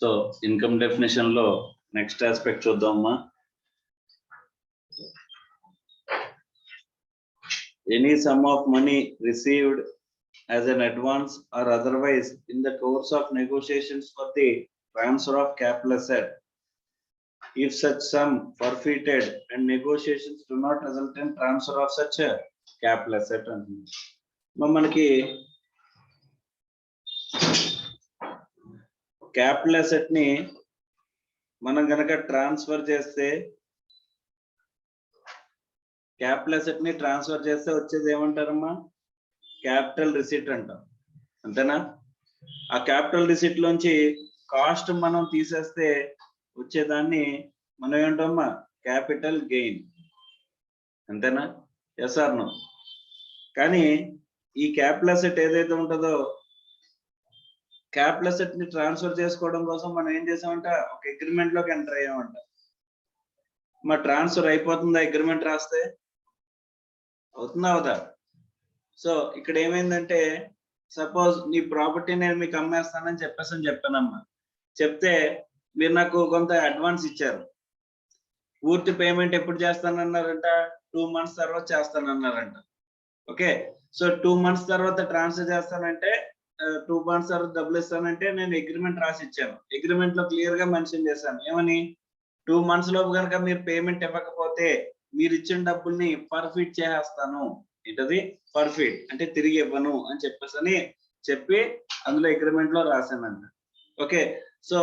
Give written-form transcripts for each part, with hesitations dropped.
So income definition లో next aspect చూద్దామా. Any some of money received as an advance or otherwise in the course of negotiations for the transfer of capital asset, if such sum forfeited and negotiations do not result in transfer of such a capital asset. మనకి capital asset ని మనం గనక transfer చేస్తే capital asset ని transfer చేస్తే వచ్చేది ఏమంటారమ్మా, capital receipt అంటాం, అంతేనా. ఆ క్యాపిటల్ రిసిట్ లోంచి కాస్ట్ మనం తీసేస్తే వచ్చేదాన్ని మనం ఏంటమ్మా, క్యాపిటల్ గెయిన్, అంతేనా. Yes or no. కానీ ఈ క్యాపిటల్ అసెట్ ఏదైతే ఉంటుందో, క్యాపిటల్ అసెట్ ని ట్రాన్స్ఫర్ చేసుకోవడం కోసం మనం ఏం చేసామంట, ఒక అగ్రిమెంట్ లోకి ఎంటర్ అయ్యామంట. మా ట్రాన్స్ఫర్ అయిపోతుందా అగ్రిమెంట్ రాస్తే, అవుతుందా అవుదా. సో ఇక్కడ ఏమైందంటే, సపోజ్ నీ ప్రాపర్టీ నేను మీకు అమ్మేస్తానని చెప్పానమ్మా. చెప్తే మీరు నాకు కొంత అడ్వాన్స్ ఇచ్చారు. పూర్తి పేమెంట్ ఎప్పుడు చేస్తానన్నారంట, 2 months తర్వాత చేస్తానన్నారంట. ఓకే, సో 2 months తర్వాత ట్రాన్స్ఫర్ చేస్తానంటే, 2 months తర్వాత డబ్బులు ఇస్తానంటే నేను అగ్రిమెంట్ రాసి ఇచ్చాను. అగ్రిమెంట్ లో క్లియర్ గా మెన్షన్ చేశాను ఏమని, 2 months లోపు కనుక మీరు పేమెంట్ ఇవ్వకపోతే మీరు ఇచ్చిన డబ్బుల్ని ఫర్ఫిట్ చేసేస్తాను. ఏంటది, ఫర్ఫిట్ అంటే తిరిగి ఇవ్వను అని చెప్పి అందులో అగ్రిమెంట్ లో రాశానంట. Okay, so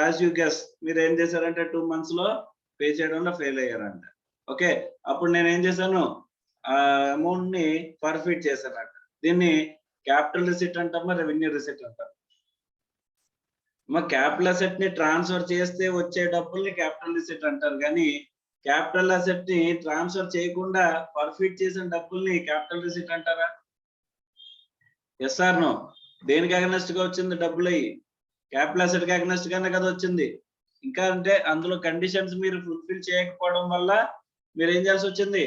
as you guess మీరు ఏం చేశారంటే 2 months లో పే చేయడంలో ఫెయిల్ అయ్యారంట. ఓకే, అప్పుడు నేను ఏం చేశాను, ఆ అమౌంట్ ని ఫర్ఫిట్ చేశానంట. దీన్ని క్యాపిటల్ రిసిట్ అంటామా, రెవెన్యూ రిసిట్ అంటాం. మా క్యాపిటల్ అసెట్ ని ట్రాన్స్ఫర్ చేస్తే వచ్చే డబ్బుల్ని క్యాపిటల్ రిసిట్ అంటారు, కానీ క్యాపిటల్ అసెట్ ని ట్రాన్స్ఫర్ చేయకుండా ఫర్ఫిట్ చేసిన డబ్బుల్ని క్యాపిటల్ రిసిట్ అంటారా. Yes or no. దేనికి అగనెస్ట్ గా వచ్చింది డబ్బులు, అయ్యి క్యాపిటల్ అసెట్ కి అగనెస్ట్ గానే కదా వచ్చింది. ఇంకా అంటే అందులో కండిషన్స్ మీరు ఫుల్ఫిల్ చేయకపోవడం వల్ల మీరు ఏం చేయాల్సి వచ్చింది,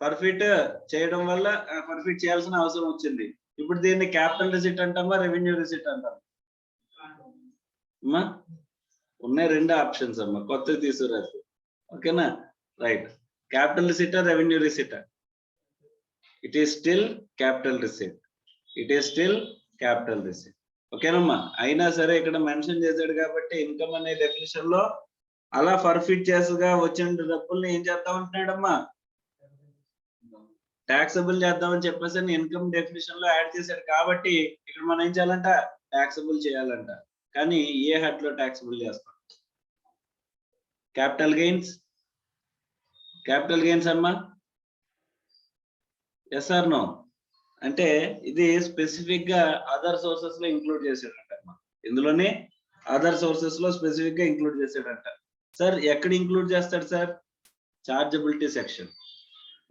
ఫర్ఫిట్ చేయడం వల్ల ఫర్ఫిట్ చేయాల్సిన అవసరం వచ్చింది. ఇప్పుడు దీన్ని క్యాపిటల్ రిసిట్ అంటామా, రెవెన్యూ రిసిట్ అంటామా అమ్మా. ఉన్నాయి 2 ఆప్షన్స్ అమ్మా, కొత్తది తీసుకురాదు. ఓకేనా, right. Capital receipt, revenue receipt, it is still capital receipt, it is still capital receipt. ఓకేనమ్మా. అయినా సరే ఇక్కడ మెన్షన్ చేశాడు కాబట్టి ఇన్కమ్ అనే డెఫినేషన్ లో అలా ఫర్ఫిట్ చేసుగా వచ్చిన డబ్బుల్ని ఏం చేద్దాం అంటున్నాడమ్మా, ట్యాక్సబుల్ చేద్దామని చెప్పేసి ఇన్కమ్ డెఫినేషన్ లో యాడ్ చేశాడు. కాబట్టి ఇక్కడ మనం ఏం చేయాలంట, ట్యాక్సబుల్ చేయాలంట. కానీ ఏ హెడ్ లో ట్యాక్సబుల్ చేస్తాం, క్యాపిటల్ గెయిన్స్, క్యాపిటల్ గెయిన్స్ అమ్మా. Yes or no. అంటే ఇది స్పెసిఫిక్ గా అదర్ సోర్సెస్ లో ఇంక్లూడ్ చేసాడంట అమ్మా. ఇందులోనే అదర్ సోర్సెస్ లో స్పెసిఫిక్ గా ఇంక్లూడ్ చేసాడంట. సార్ ఎక్కడ ఇంక్లూడ్ చేస్తాడు సార్, చార్జబిలిటీ సెక్షన్.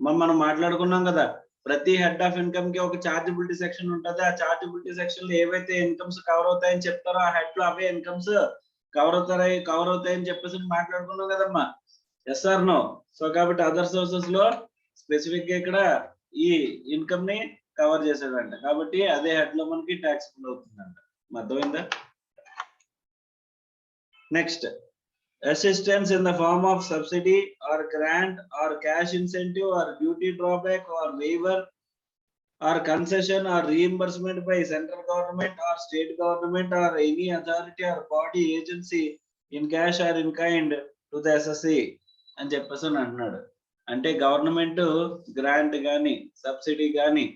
మనం మాట్లాడుకున్నాం కదా, ప్రతి హెడ్ ఆఫ్ ఇన్కమ్ కి ఒక చార్జబిలిటీ సెక్షన్ ఉంటుంది. ఆ చార్జబిలిటీ సెక్షన్ లో ఏవైతే ఇన్కమ్స్ కవర్ అవుతాయని చెప్తారో ఆ హెడ్ లో అవే ఇన్కమ్స్ కవర్ అవుతాయని చెప్పేసి మాట్లాడుకున్నాం కదమ్మా. Yes or no. సో కాబట్టి అదర్ సోర్సెస్ లో స్పెసిఫిక్ గా ఇక్కడ ఈ ఇన్కమ్ ని కవర్ చేసాడంట. కాబట్టి అదే హెడ్ లో మనకి ట్యాక్సబుల్ అవుతుందంట. అర్థమైందా. Next, assistance in the form of subsidy or grant or cash incentive or duty drawback or waiver or concession or reimbursement by central government or state government or any authority or body agency in cash or in kind to the assessee అని చెప్పేసి అంటున్నాడు. అంటే government grant కానీ subsidy కానీ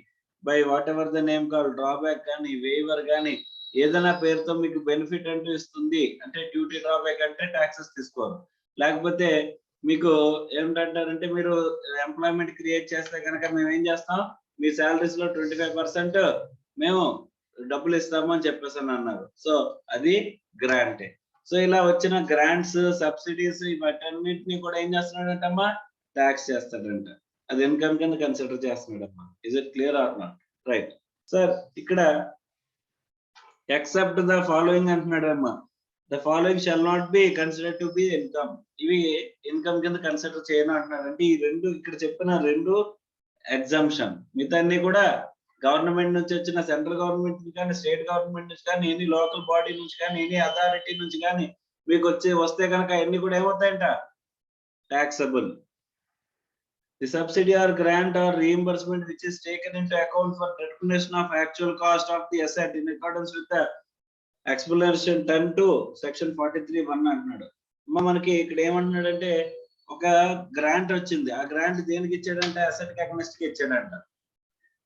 by what ever the name call drawback కానీ waiver కానీ ఏదైనా పేరుతో మీకు బెనిఫిట్ అంటూ ఇస్తుంది. అంటే డ్యూటీ డ్రాబ్యాక్ అంటే ట్యాక్సెస్ తీసుకోరు. లేకపోతే మీకు ఏమిటంటారంటే, మీరు ఎంప్లాయ్మెంట్ క్రియేట్ చేస్తే కనుక మేము ఏం చేస్తాం, మీ శాలరీస్ లో 25% మేము డబ్బులు ఇస్తాము అని చెప్పేసి అన్నారు. సో అది గ్రాంటే. సో ఇలా వచ్చిన గ్రాంట్స్, సబ్సిడీస్ ఇవన్నింటినీ కూడా ఏం చేస్తున్నాడంటమ్మా, ట్యాక్స్ చేస్తాడంట. అది ఇన్కమ్ కింద కన్సిడర్ చేస్తున్నాడమ్మా. Is it clear or not? Right sir. ఇక్కడ ఎక్సెప్ట్ ద ఫాలోయింగ్ అంటున్నాడమ్మా. The following shall not be considered to be income. ఇవి ఇన్కమ్ కింద కన్సిడర్ చేయను అంటున్నాడు. అంటే ఈ రెండు ఇక్కడ చెప్పిన 2 ఎగ్జామ్షన్, మిగతా అన్ని కూడా గవర్నమెంట్ నుంచి వచ్చిన సెంట్రల్ గవర్నమెంట్ నుంచి కానీ స్టేట్ గవర్నమెంట్ నుంచి కానీ ఎనీ లోకల్ బాడీ నుంచి కానీ ఎనీ అథారిటీ నుంచి కానీ మీకు వస్తే కనుక అన్ని కూడా ఏమవుతాయంట taxable. The subsidy or grant or reimbursement which is taken into account for determination of actual cost of the asset in accordance with the explanation 10 to section 43(1) అంటున్నాడు. మనకి ఇక్కడ ఏమంటున్నాడంటే ఒక గ్రాంట్ వచ్చింది. ఆ గ్రాంట్ దేనికి ఇచ్చాడంటే అసెట్ కి అగ్నెస్ట్ కి ఇచ్చాడంట.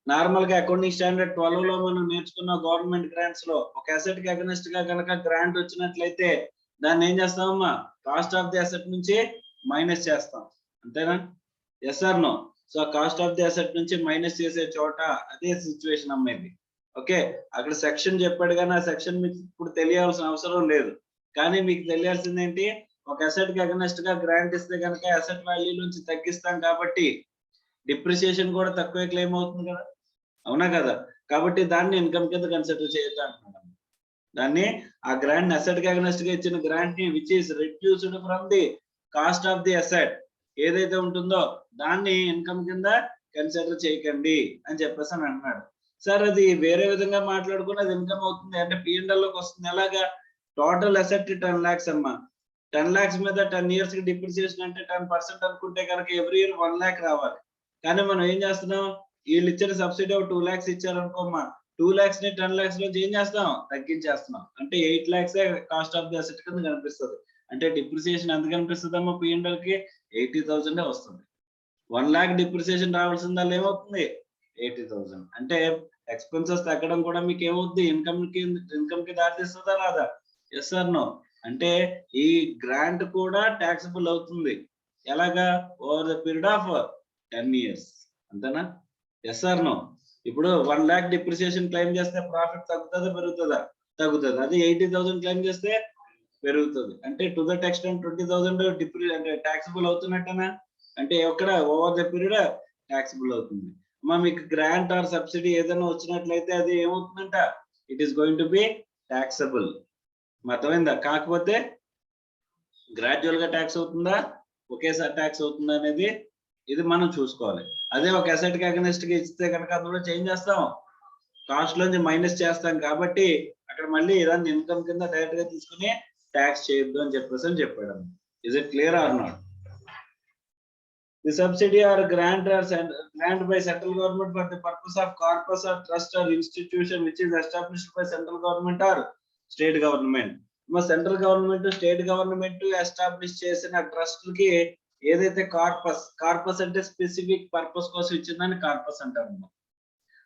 నార్మల్ గా అకౌంటింగ్ స్టాండర్డ్ 12 లో మనం నేర్చుకున్న గవర్నమెంట్ గ్రాంట్స్ లో ఒక అసెట్ కి అగ్నెస్ట్ గా కనుక గ్రాంట్ వచ్చినట్లయితే దాన్ని ఏం చేస్తామమ్మా, కాస్ట్ ఆఫ్ ది అసెట్ నుంచి మైనస్ చేస్తాం, అంతేనా? Yes or no? So cost of the asset నుంచి మైనస్ చేసే చోట అదే సిచ్యువేషన్ అమ్మేది. ఓకే, అక్కడ సెక్షన్ చెప్పాడు కానీ ఆ సెక్షన్ మీకు ఇప్పుడు తెలియాల్సిన అవసరం లేదు. కానీ మీకు తెలియాల్సింది ఏంటి, ఒక అసెట్ కి అగనెస్ట్ గా గ్రాంట్ ఇస్తే కనుక అసెట్ వాల్యూ నుంచి తగ్గిస్తాం కాబట్టి డిప్రిసియేషన్ కూడా తక్కువ క్లెయిమ్ అవుతుంది కదా, అవునా కదా? కాబట్టి దాన్ని ఇన్కమ్ కింద కన్సిడర్ చేయొద్దు అంటున్నాడు. దాన్ని ఆ గ్రాంట్ అసెట్ కి అగనెస్ట్ గా ఇచ్చిన గ్రాంట్ ని which is reduced from the cost of the asset ఏదైతే ఉంటుందో దాన్ని ఇన్కమ్ కింద కన్సిడర్ చేయకండి అని చెప్పేసి అని అన్నాడు. సార్ అది వేరే విధంగా మాట్లాడుకుని అది ఇన్కమ్ అవుతుంది అంటే P&L లోకి వస్తుంది. ఎలాగా? టోటల్ అసెట్ 10 lakhs అమ్మా, 10 lakhs మీద 10 years కి డిప్రిసియేషన్ అంటే 10% అనుకుంటే కనుక ఎవ్రీ ఇయర్ 1 lakh రావాలి. కానీ మనం ఏం చేస్తున్నాం, వీళ్ళు ఇచ్చిన సబ్సిడీ 2 lakhs ఇచ్చారు అనుకోమ్మా, 2 lakhs ని 10 lakhs నుంచి ఏం చేస్తాం, తగ్గించేస్తున్నాం. అంటే 8 lakhs cost of the asset కింద కనిపిస్తుంది. అంటే డిప్రిసియేషన్ ఎంత కనిపిస్తుంది అమ్మా, P&L కి 80,000 వస్తుంది. 1 lakh డిప్రిసియేషన్ రావాల్సిందా ఏమవుతుంది, 80,000. అంటే ఎక్స్పెన్సెస్ తగ్గడం కూడా మీకు ఏమవుతుంది, ఇన్కమ్ కి దారితీస్తుందా రాదా? Yes or no? అంటే ఈ గ్రాంట్ కూడా టాక్సబుల్ అవుతుంది. ఎలాగా? Over the period of 10 years, అంతేనా? Yes or no? ఇప్పుడు 1 lakh డిప్రిసియేషన్ క్లెయిమ్ చేస్తే ప్రాఫిట్ తగ్గుతుందా పెరుగుతుందా? తగ్గుతుంది. అది 80,000 క్లెయిమ్ చేస్తే పెరుగుతుంది. అంటే టు దట్ ఎక్స్టెంట్ 20,000 అంటే టాక్సబుల్ అవుతున్నట్టనా? అంటే ఎక్కడ ఓవర్ ద పీరియడ్ టాక్సబుల్ అవుతుంది. అమ్మా మీకు గ్రాంట్ ఆర్ సబ్సిడీ ఏదైనా వచ్చినట్లయితే అది ఏమవుతుందంట, it is going to be taxable. అర్థమైందా? కాకపోతే గ్రాడ్యువల్ గా ట్యాక్స్ అవుతుందా, ఒకేసారి ట్యాక్స్ అవుతుందా అనేది ఇది మనం చూసుకోవాలి. అదే ఒక అసెట్ కి అగనెస్ట్ గా ఇస్తే కనుక అందులో చేంజ్ చేస్తాం, కాస్ట్ లోంచి మైనస్ చేస్తాం. కాబట్టి అక్కడ మళ్ళీ దాన్ని ఇన్కమ్ కింద డైరెక్ట్ గా తీసుకుని ట్యాక్స్ చేయొద్దు అని చెప్పాడు. Is it clear or not? The subsidy or grant by central government for the purpose of corpus or trust or institution which is established by central government or state government. Central government state government establish చేసిన trust కి ఏదైతే corpus అంటే specific purpose కోసం ఇచ్చిందని corpus అంటారు.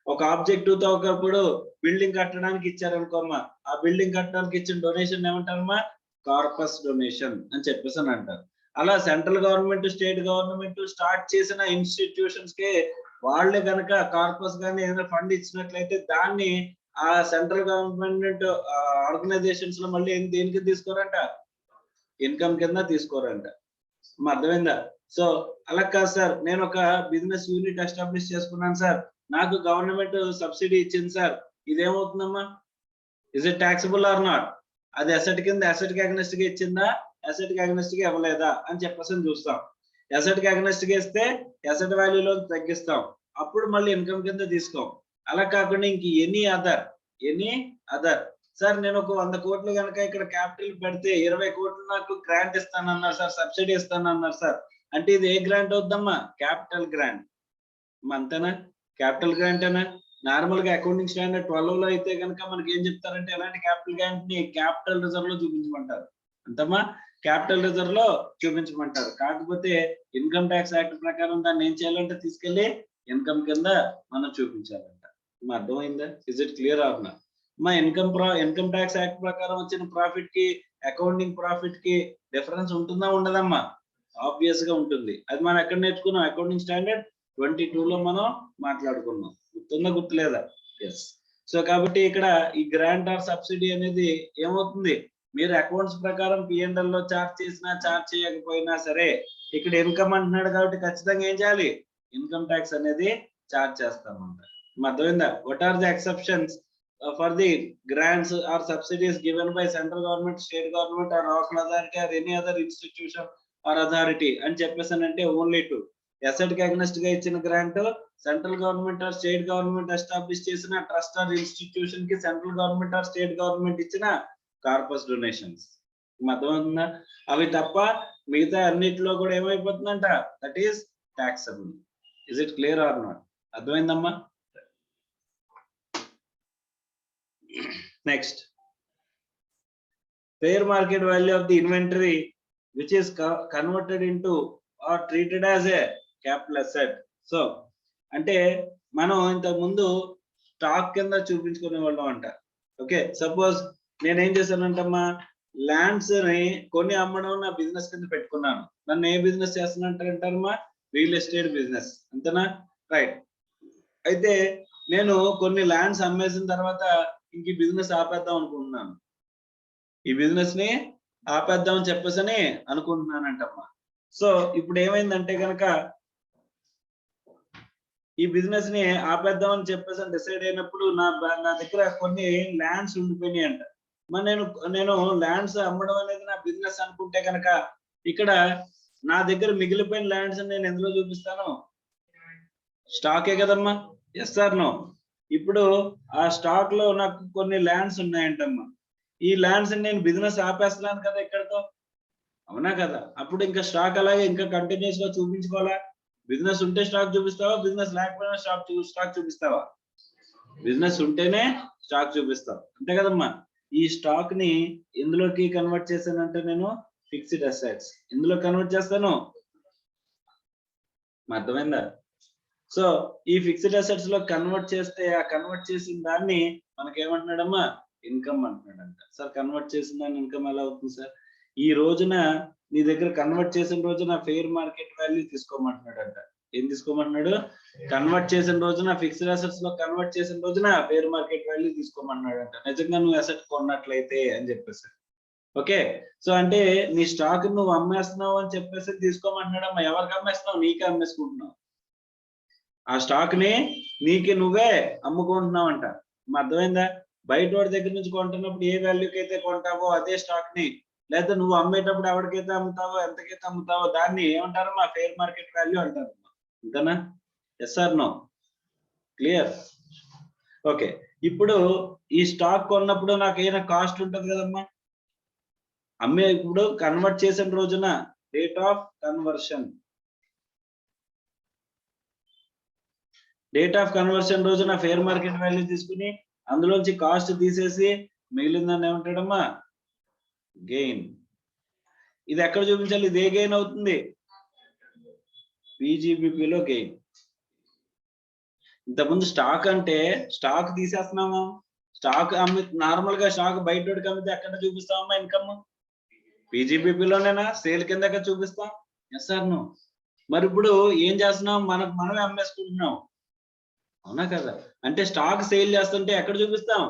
ఒక objective తో ఒకప్పుడు బిల్డింగ్ కట్టడానికి ఇచ్చారనుకోమ్మా, ఆ బిల్డింగ్ కట్టడానికి ఇచ్చిన డొనేషన్ ఏమంటారమ్మా, కార్పస్ డొనేషన్ అని చెప్పేసి అని అంటారు. అలా central government state government start చేసిన ఇన్స్టిట్యూషన్స్ కి వాళ్ళే కనుక కార్పస్ గానీ ఏదైనా ఫండ్ ఇచ్చినట్లయితే దాన్ని ఆ సెంట్రల్ గవర్నమెంట్ ఆర్గనైజేషన్స్ లో మళ్ళీ దేనికి తీసుకోరంట, ఇన్కమ్ కింద తీసుకోరంట. అర్థమైందా? సో అలా కాదు సార్, నేను ఒక బిజినెస్ యూనిట్ ఎస్టాబ్లిష్ చేసుకున్నాను సార్, నాకు గవర్నమెంట్ సబ్సిడీ ఇచ్చింది సార్, ఇదేమవుతుందమ్మా, is it taxable or not? అది అసెట్ కింద అసెట్ కి అగనెస్ట్ గా ఇచ్చిందా, అసెట్ కి అగనెస్ట్ గా ఇవ్వలేదా అని చెప్పేసి చూస్తాం. అసెట్ కి అగనెస్ట్ గా ఇస్తే అసెట్ వాల్యూలో తగ్గిస్తాం, అప్పుడు మళ్ళీ ఇన్కమ్ కింద తీసుకోం. అలా కాకుండా ఇంక ఎనీ అదర్ సార్, నేను ఒక 100 కోట్లు కనుక ఇక్కడ క్యాపిటల్ పెడితే 20 కోట్లు నాకు గ్రాంట్ ఇస్తానన్నారు సార్, సబ్సిడీ ఇస్తానన్నారు సార్, అంటే ఇది ఏ గ్రాంట్ అవుద్దమ్మా, క్యాపిటల్ గ్రాంట్. అంతేనా? క్యాపిటల్ గ్రాంట్ అనా? నార్మల్ గా అకౌంటింగ్ స్టాండర్డ్ 12 లో అయితే కనుక మనకి ఏం చెప్తారంటే ఎలాంటి క్యాపిటల్ గ్రాంట్ ని క్యాపిటల్ రిజర్వ్ లో చూపించమంటారు. అంతమ్మా, క్యాపిటల్ రిజర్వ్ లో చూపించమంటారు. కాకపోతే ఇన్కమ్ ట్యాక్స్ యాక్ట్ ప్రకారం దాన్ని ఏం చేయాలంటే తీసుకెళ్లి ఇన్కమ్ కింద మనం చూపించాలంట. అర్థమైందా? Is it clear or not? మా ఇన్కమ్ ట్యాక్స్ యాక్ట్ ప్రకారం వచ్చిన ప్రాఫిట్ కి అకౌంటింగ్ ప్రాఫిట్ కి డిఫరెన్స్ ఉంటుందా ఉండదమ్మా? ఆబ్వియస్ గా ఉంటుంది. అది మనం ఎక్కడ నేర్చుకున్నాం, అకౌంటింగ్ స్టాండర్డ్ 22 లో మనం మాట్లాడుకున్నాం. గుర్తుందా గుర్తులేదా? ఎస్. సో కాబట్టి ఇక్కడ ఈ గ్రాంట్ ఆర్ సబ్సిడీ అనేది ఏమవుతుంది, మీరు అకౌంట్స్ ప్రకారం P&L లో చార్జ్ చేసినా చార్జ్ చేయకపోయినా సరే ఇక్కడ ఇన్కమ్ అంటున్నాడు కాబట్టి ఖచ్చితంగా ఏం చేయాలి, ఇన్కమ్ ట్యాక్స్ అనేది చార్జ్ చేస్తామంట. అర్థమైందా? What are the exceptions for the grants or subsidies given by central government, state government or local authority or any other institution or authority అని చెప్పేసానంటే ఓన్లీ 2. అసెట్ కి అగ్నెస్ట్ గా ఇచ్చిన grant central government or state government establish చేసిన trust or institution కి central government or state government ఇచ్చిన corpus donations. అర్థమవుతుందా? అవి తప్ప మిగతా అన్నిటిలో కూడా ఏమైపోతుందంట, that is taxable. Is it clear or not? అర్థమైందమ్మా? Next, fair market value of the inventory which is converted into or treated as a capital asset. So అంటే మనం ఇంతకు ముందు స్టాక్ కింద చూపించుకునే వాళ్ళం అంట. ఓకే, సపోజ్ నేనేం చేశానంటమ్మా, ల్యాండ్స్ ని కొని అమ్మడం నా బిజినెస్ కింద పెట్టుకున్నాను. నన్ను ఏ బిజినెస్ చేస్తున్నట్టారమ్మా, రియల్ ఎస్టేట్ బిజినెస్, అంతేనా? రైట్. అయితే నేను కొన్ని ల్యాండ్స్ అమ్మేసిన తర్వాత ఇంక ఈ బిజినెస్ ఆపేద్దాం అనుకుంటున్నాను. ఈ బిజినెస్ ని ఆపేద్దాం అని చెప్పేసి అని అనుకుంటున్నానంటమ్మా. సో ఇప్పుడు ఏమైందంటే కనుక ఈ బిజినెస్ ని ఆపేద్దాం అని చెప్పేసి డిసైడ్ అయినప్పుడు నా దగ్గర కొన్ని ల్యాండ్స్ ఉండిపోయినాయి అంట. మరి నేను ల్యాండ్స్ అమ్మడం అనేది నా బిజినెస్ అనుకుంటే కనుక ఇక్కడ నా దగ్గర మిగిలిపోయిన ల్యాండ్స్ నేను ఎందులో చూపిస్తాను, స్టాకే కదమ్మా. Yes or no? ఇప్పుడు ఆ స్టాక్ లో నాకు కొన్ని ల్యాండ్స్ ఉన్నాయంటమ్మా. ఈ ల్యాండ్స్ నేను బిజినెస్ ఆపేస్తున్నాను కదా ఇక్కడతో, అవునా కదా? అప్పుడు ఇంకా స్టాక్ అలాగే ఇంకా కంటిన్యూస్ గా చూపించుకోవాలా? బిజినెస్ ఉంటే స్టాక్ చూపిస్తావా, బిజినెస్ లేకపోయినా స్టాక్ చూపిస్తావా? బిజినెస్ ఉంటేనే స్టాక్ చూపిస్తావు, అంతే కదమ్మా. ఈ స్టాక్ ని ఎందులోకి కన్వర్ట్ చేశానంటే నేను ఫిక్స్డ్ అసెట్స్. ఇందులో కన్వర్ట్ చేస్తాను, అర్థమైందా? సో ఈ ఫిక్స్డ్ అసెట్స్ లో కన్వర్ట్ చేస్తే ఆ కన్వర్ట్ చేసిన దాన్ని మనకేమంటున్నాడమ్మా, ఇన్కమ్ అంటున్నాడంట. సార్ కన్వర్ట్ చేసిన దాన్ని ఇన్కమ్ ఎలా అవుతుంది సార్? ఈ రోజున నీ దగ్గర కన్వర్ట్ చేసిన రోజున ఫెయిర్ మార్కెట్ వాల్యూ తీసుకోమంటున్నాడంట. ఏం తీసుకోమంటున్నాడు? కన్వర్ట్ చేసిన రోజున ఫిక్స్డ్ అసెట్స్ లో కన్వర్ట్ చేసిన రోజున ఫెయిర్ మార్కెట్ వాల్యూ తీసుకోమన్నాడంట. నిజంగా నువ్వు అసెట్ కొన్నట్లయితే అని చెప్పేసి. ఓకే, సో అంటే నీ స్టాక్ నువ్వు అమ్మేస్తున్నావు అని చెప్పేసి తీసుకోమంటున్నాడమ్మా. ఎవరికి అమ్మేస్తున్నావు? నీకే అమ్మేసుకుంటున్నావు. ఆ స్టాక్ ని నీకే నువ్వే అమ్ముకుంటున్నావు అంట. అర్థమైందా? బయట వాడి దగ్గర నుంచి కొంటున్నప్పుడు ఏ వాల్యూకి అయితే కొంటావో అదే స్టాక్ ని, లేదా నువ్వు అమ్మేటప్పుడు ఎవరికైతే అమ్ముతావో ఎంతకైతే అమ్ముతావో దాన్ని ఏమంటారమ్మా, ఫెయిర్ మార్కెట్ వాల్యూ అంటారు. అంతేనా? Yes or no? Clear? Okay, ఇప్పుడు ఈ స్టాక్ కొన్నప్పుడు నాకు ఏదైనా కాస్ట్ ఉంటుంది కదమ్మా. ఇప్పుడు కన్వర్ట్ చేసిన రోజున డేట్ ఆఫ్ కన్వర్షన్, రోజున ఫెయిర్ మార్కెట్ వాల్యూ తీసుకుని అందులోంచి కాస్ట్ తీసేసి మిగిలిందని ఏమంటాడమ్మా, గెయిన్. ఇది ఎక్కడ చూపించాలి? ఇదే గెయిన్ అవుతుంది, పీజీబీపీలో గెయిన్. ఇంతకుముందు స్టాక్ అంటే స్టాక్ తీసేస్తున్నాము, స్టాక్ నార్మల్ గా స్టాక్ బయట అమ్మితే ఎక్కడ చూపిస్తామమ్మా ఇన్కమ్? పీజీబీపీలోనేనా? సేల్ కింద చూపిస్తాం. Yes or no? మరి ఇప్పుడు ఏం చేస్తున్నాం, మనమే అమ్మేసుకుంటున్నాం, అవునా కదా? అంటే స్టాక్ సేల్ చేస్తుంటే ఎక్కడ చూపిస్తాం?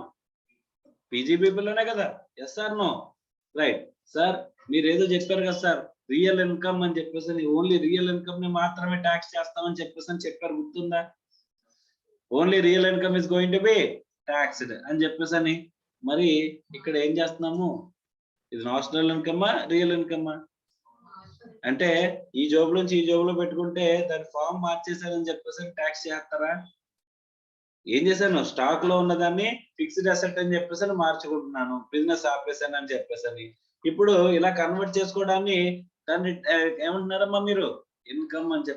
పీజీబీపీలోనే కదా. Yes or no? Right. Sir మీరు ఏదో చెప్పారు కదా సార్, రియల్ ఇన్కమ్ అని చెప్పేసి, ఓన్లీ రియల్ ఇన్కమ్ ని మాత్రమే ట్యాక్స్ చేస్తామని చెప్పేసి చెప్పారు, గుర్తుందా? Only real income is going to B taxed అని చెప్పేసి. మరి ఇక్కడ ఏం చేస్తున్నాము? ఇది నాషనల్ ఇన్కమ్మా, రియల్ ఇన్కమ్మా? అంటే ఈ జాబ్ నుంచి ఈ జాబ్ లో పెట్టుకుంటే దాని ఫామ్ మార్చేసారని చెప్పేసి ట్యాక్స్ చేస్తారా? ఏం చేశాను? స్టాక్ లో ఉన్నదాన్ని ఫిక్స్డ్ అసెట్ అని చెప్పేసి మార్చుకుంటున్నాను, బిజినెస్ ఆపేసాను అని చెప్పేసి. ఇప్పుడు ఇలా కన్వర్ట్ చేసుకోవడాన్ని దాన్ని ఏమంటున్నారమ్మా మీరు? ఇన్కమ్ అని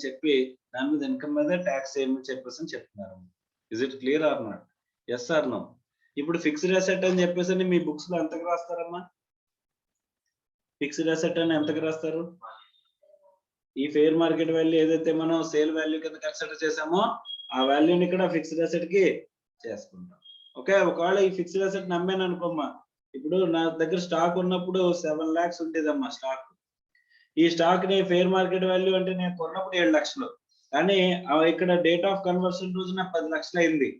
చెప్పి దాని మీద ఇన్కమ్ మీద ట్యాక్స్ ఏమని చెప్పేసి చెప్తున్నారు. Is it clear or not? Yes or no? ఇప్పుడు ఫిక్స్డ్ అసెట్ అని చెప్పేసి మీ బుక్స్ లో ఎంతకు రాస్తారమ్మా? ఫిక్స్డ్ అసెట్ అని ఎంతకు రాస్తారు? ఈ ఫెయిర్ మార్కెట్ వాల్యూ ఏదైతే మనం సేల్ వాల్యూ కింద కన్సిడర్ చేసామో ఆ వాల్యూని ఇక్కడ ఫిక్స్డ్ అసెట్ కి చేసుకుంటాం. ఓకే, ఒకవేళ ఈ ఫిక్స్డ్ అసెట్ నమ్మాను అనుకోమ్మా, ఇప్పుడు నా దగ్గర స్టాక్ ఉన్నప్పుడు 7 lakhs ఉండేదమ్మా స్టాక్. ఈ స్టాక్ ని ఫెయిర్ మార్కెట్ వాల్యూ అంటే నేను కొన్నప్పుడు 7 lakhs, కానీ ఇక్కడ డేట్ ఆఫ్ కన్వర్షన్ రోజున 10 lakhs అయింది.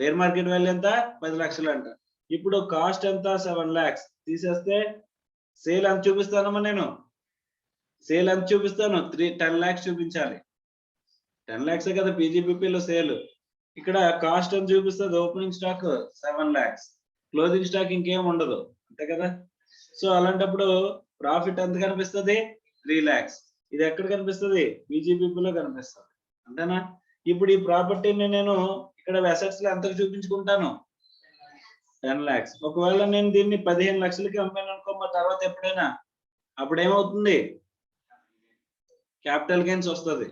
ఫెయిర్ మార్కెట్ వాల్యూ ఎంత? 10 lakhs అంట. ఇప్పుడు కాస్ట్ ఎంత? 7 lakhs. తీసేస్తే సేల్ ఎంత చూపిస్తానమ్మా నేను? సేల్ ఎంత చూపిస్తాను? 10 lakhs చూపించాలి. 10 lakhs కదా పీజీబీపీలో సేల్. ఇక్కడ కాస్ట్ ఎంత చూపిస్తుంది? Opening stock 7 lakhs, closing stock ఇంకేం ఉండదు, అంతే కదా? సో అలాంటప్పుడు ప్రాఫిట్ ఎంత కనిపిస్తుంది? 3 lakhs. ఇది ఎక్కడ కనిపిస్తుంది? పీజీబీపీలో కనిపిస్తుంది, అంతేనా? ఇప్పుడు ఈ ప్రాపర్టీని నేను ఇక్కడ అసెట్స్ లో ఎంతకు చూపించుకుంటాను? 10 lakhs. ఒకవేళ నేను దీన్ని 15 లక్షలకి అమ్మాను అనుకో, మా తర్వాత ఎప్పుడైనా అప్పుడు ఏమవుతుంది? క్యాపిటల్ గెయిన్స్ వస్తుంది,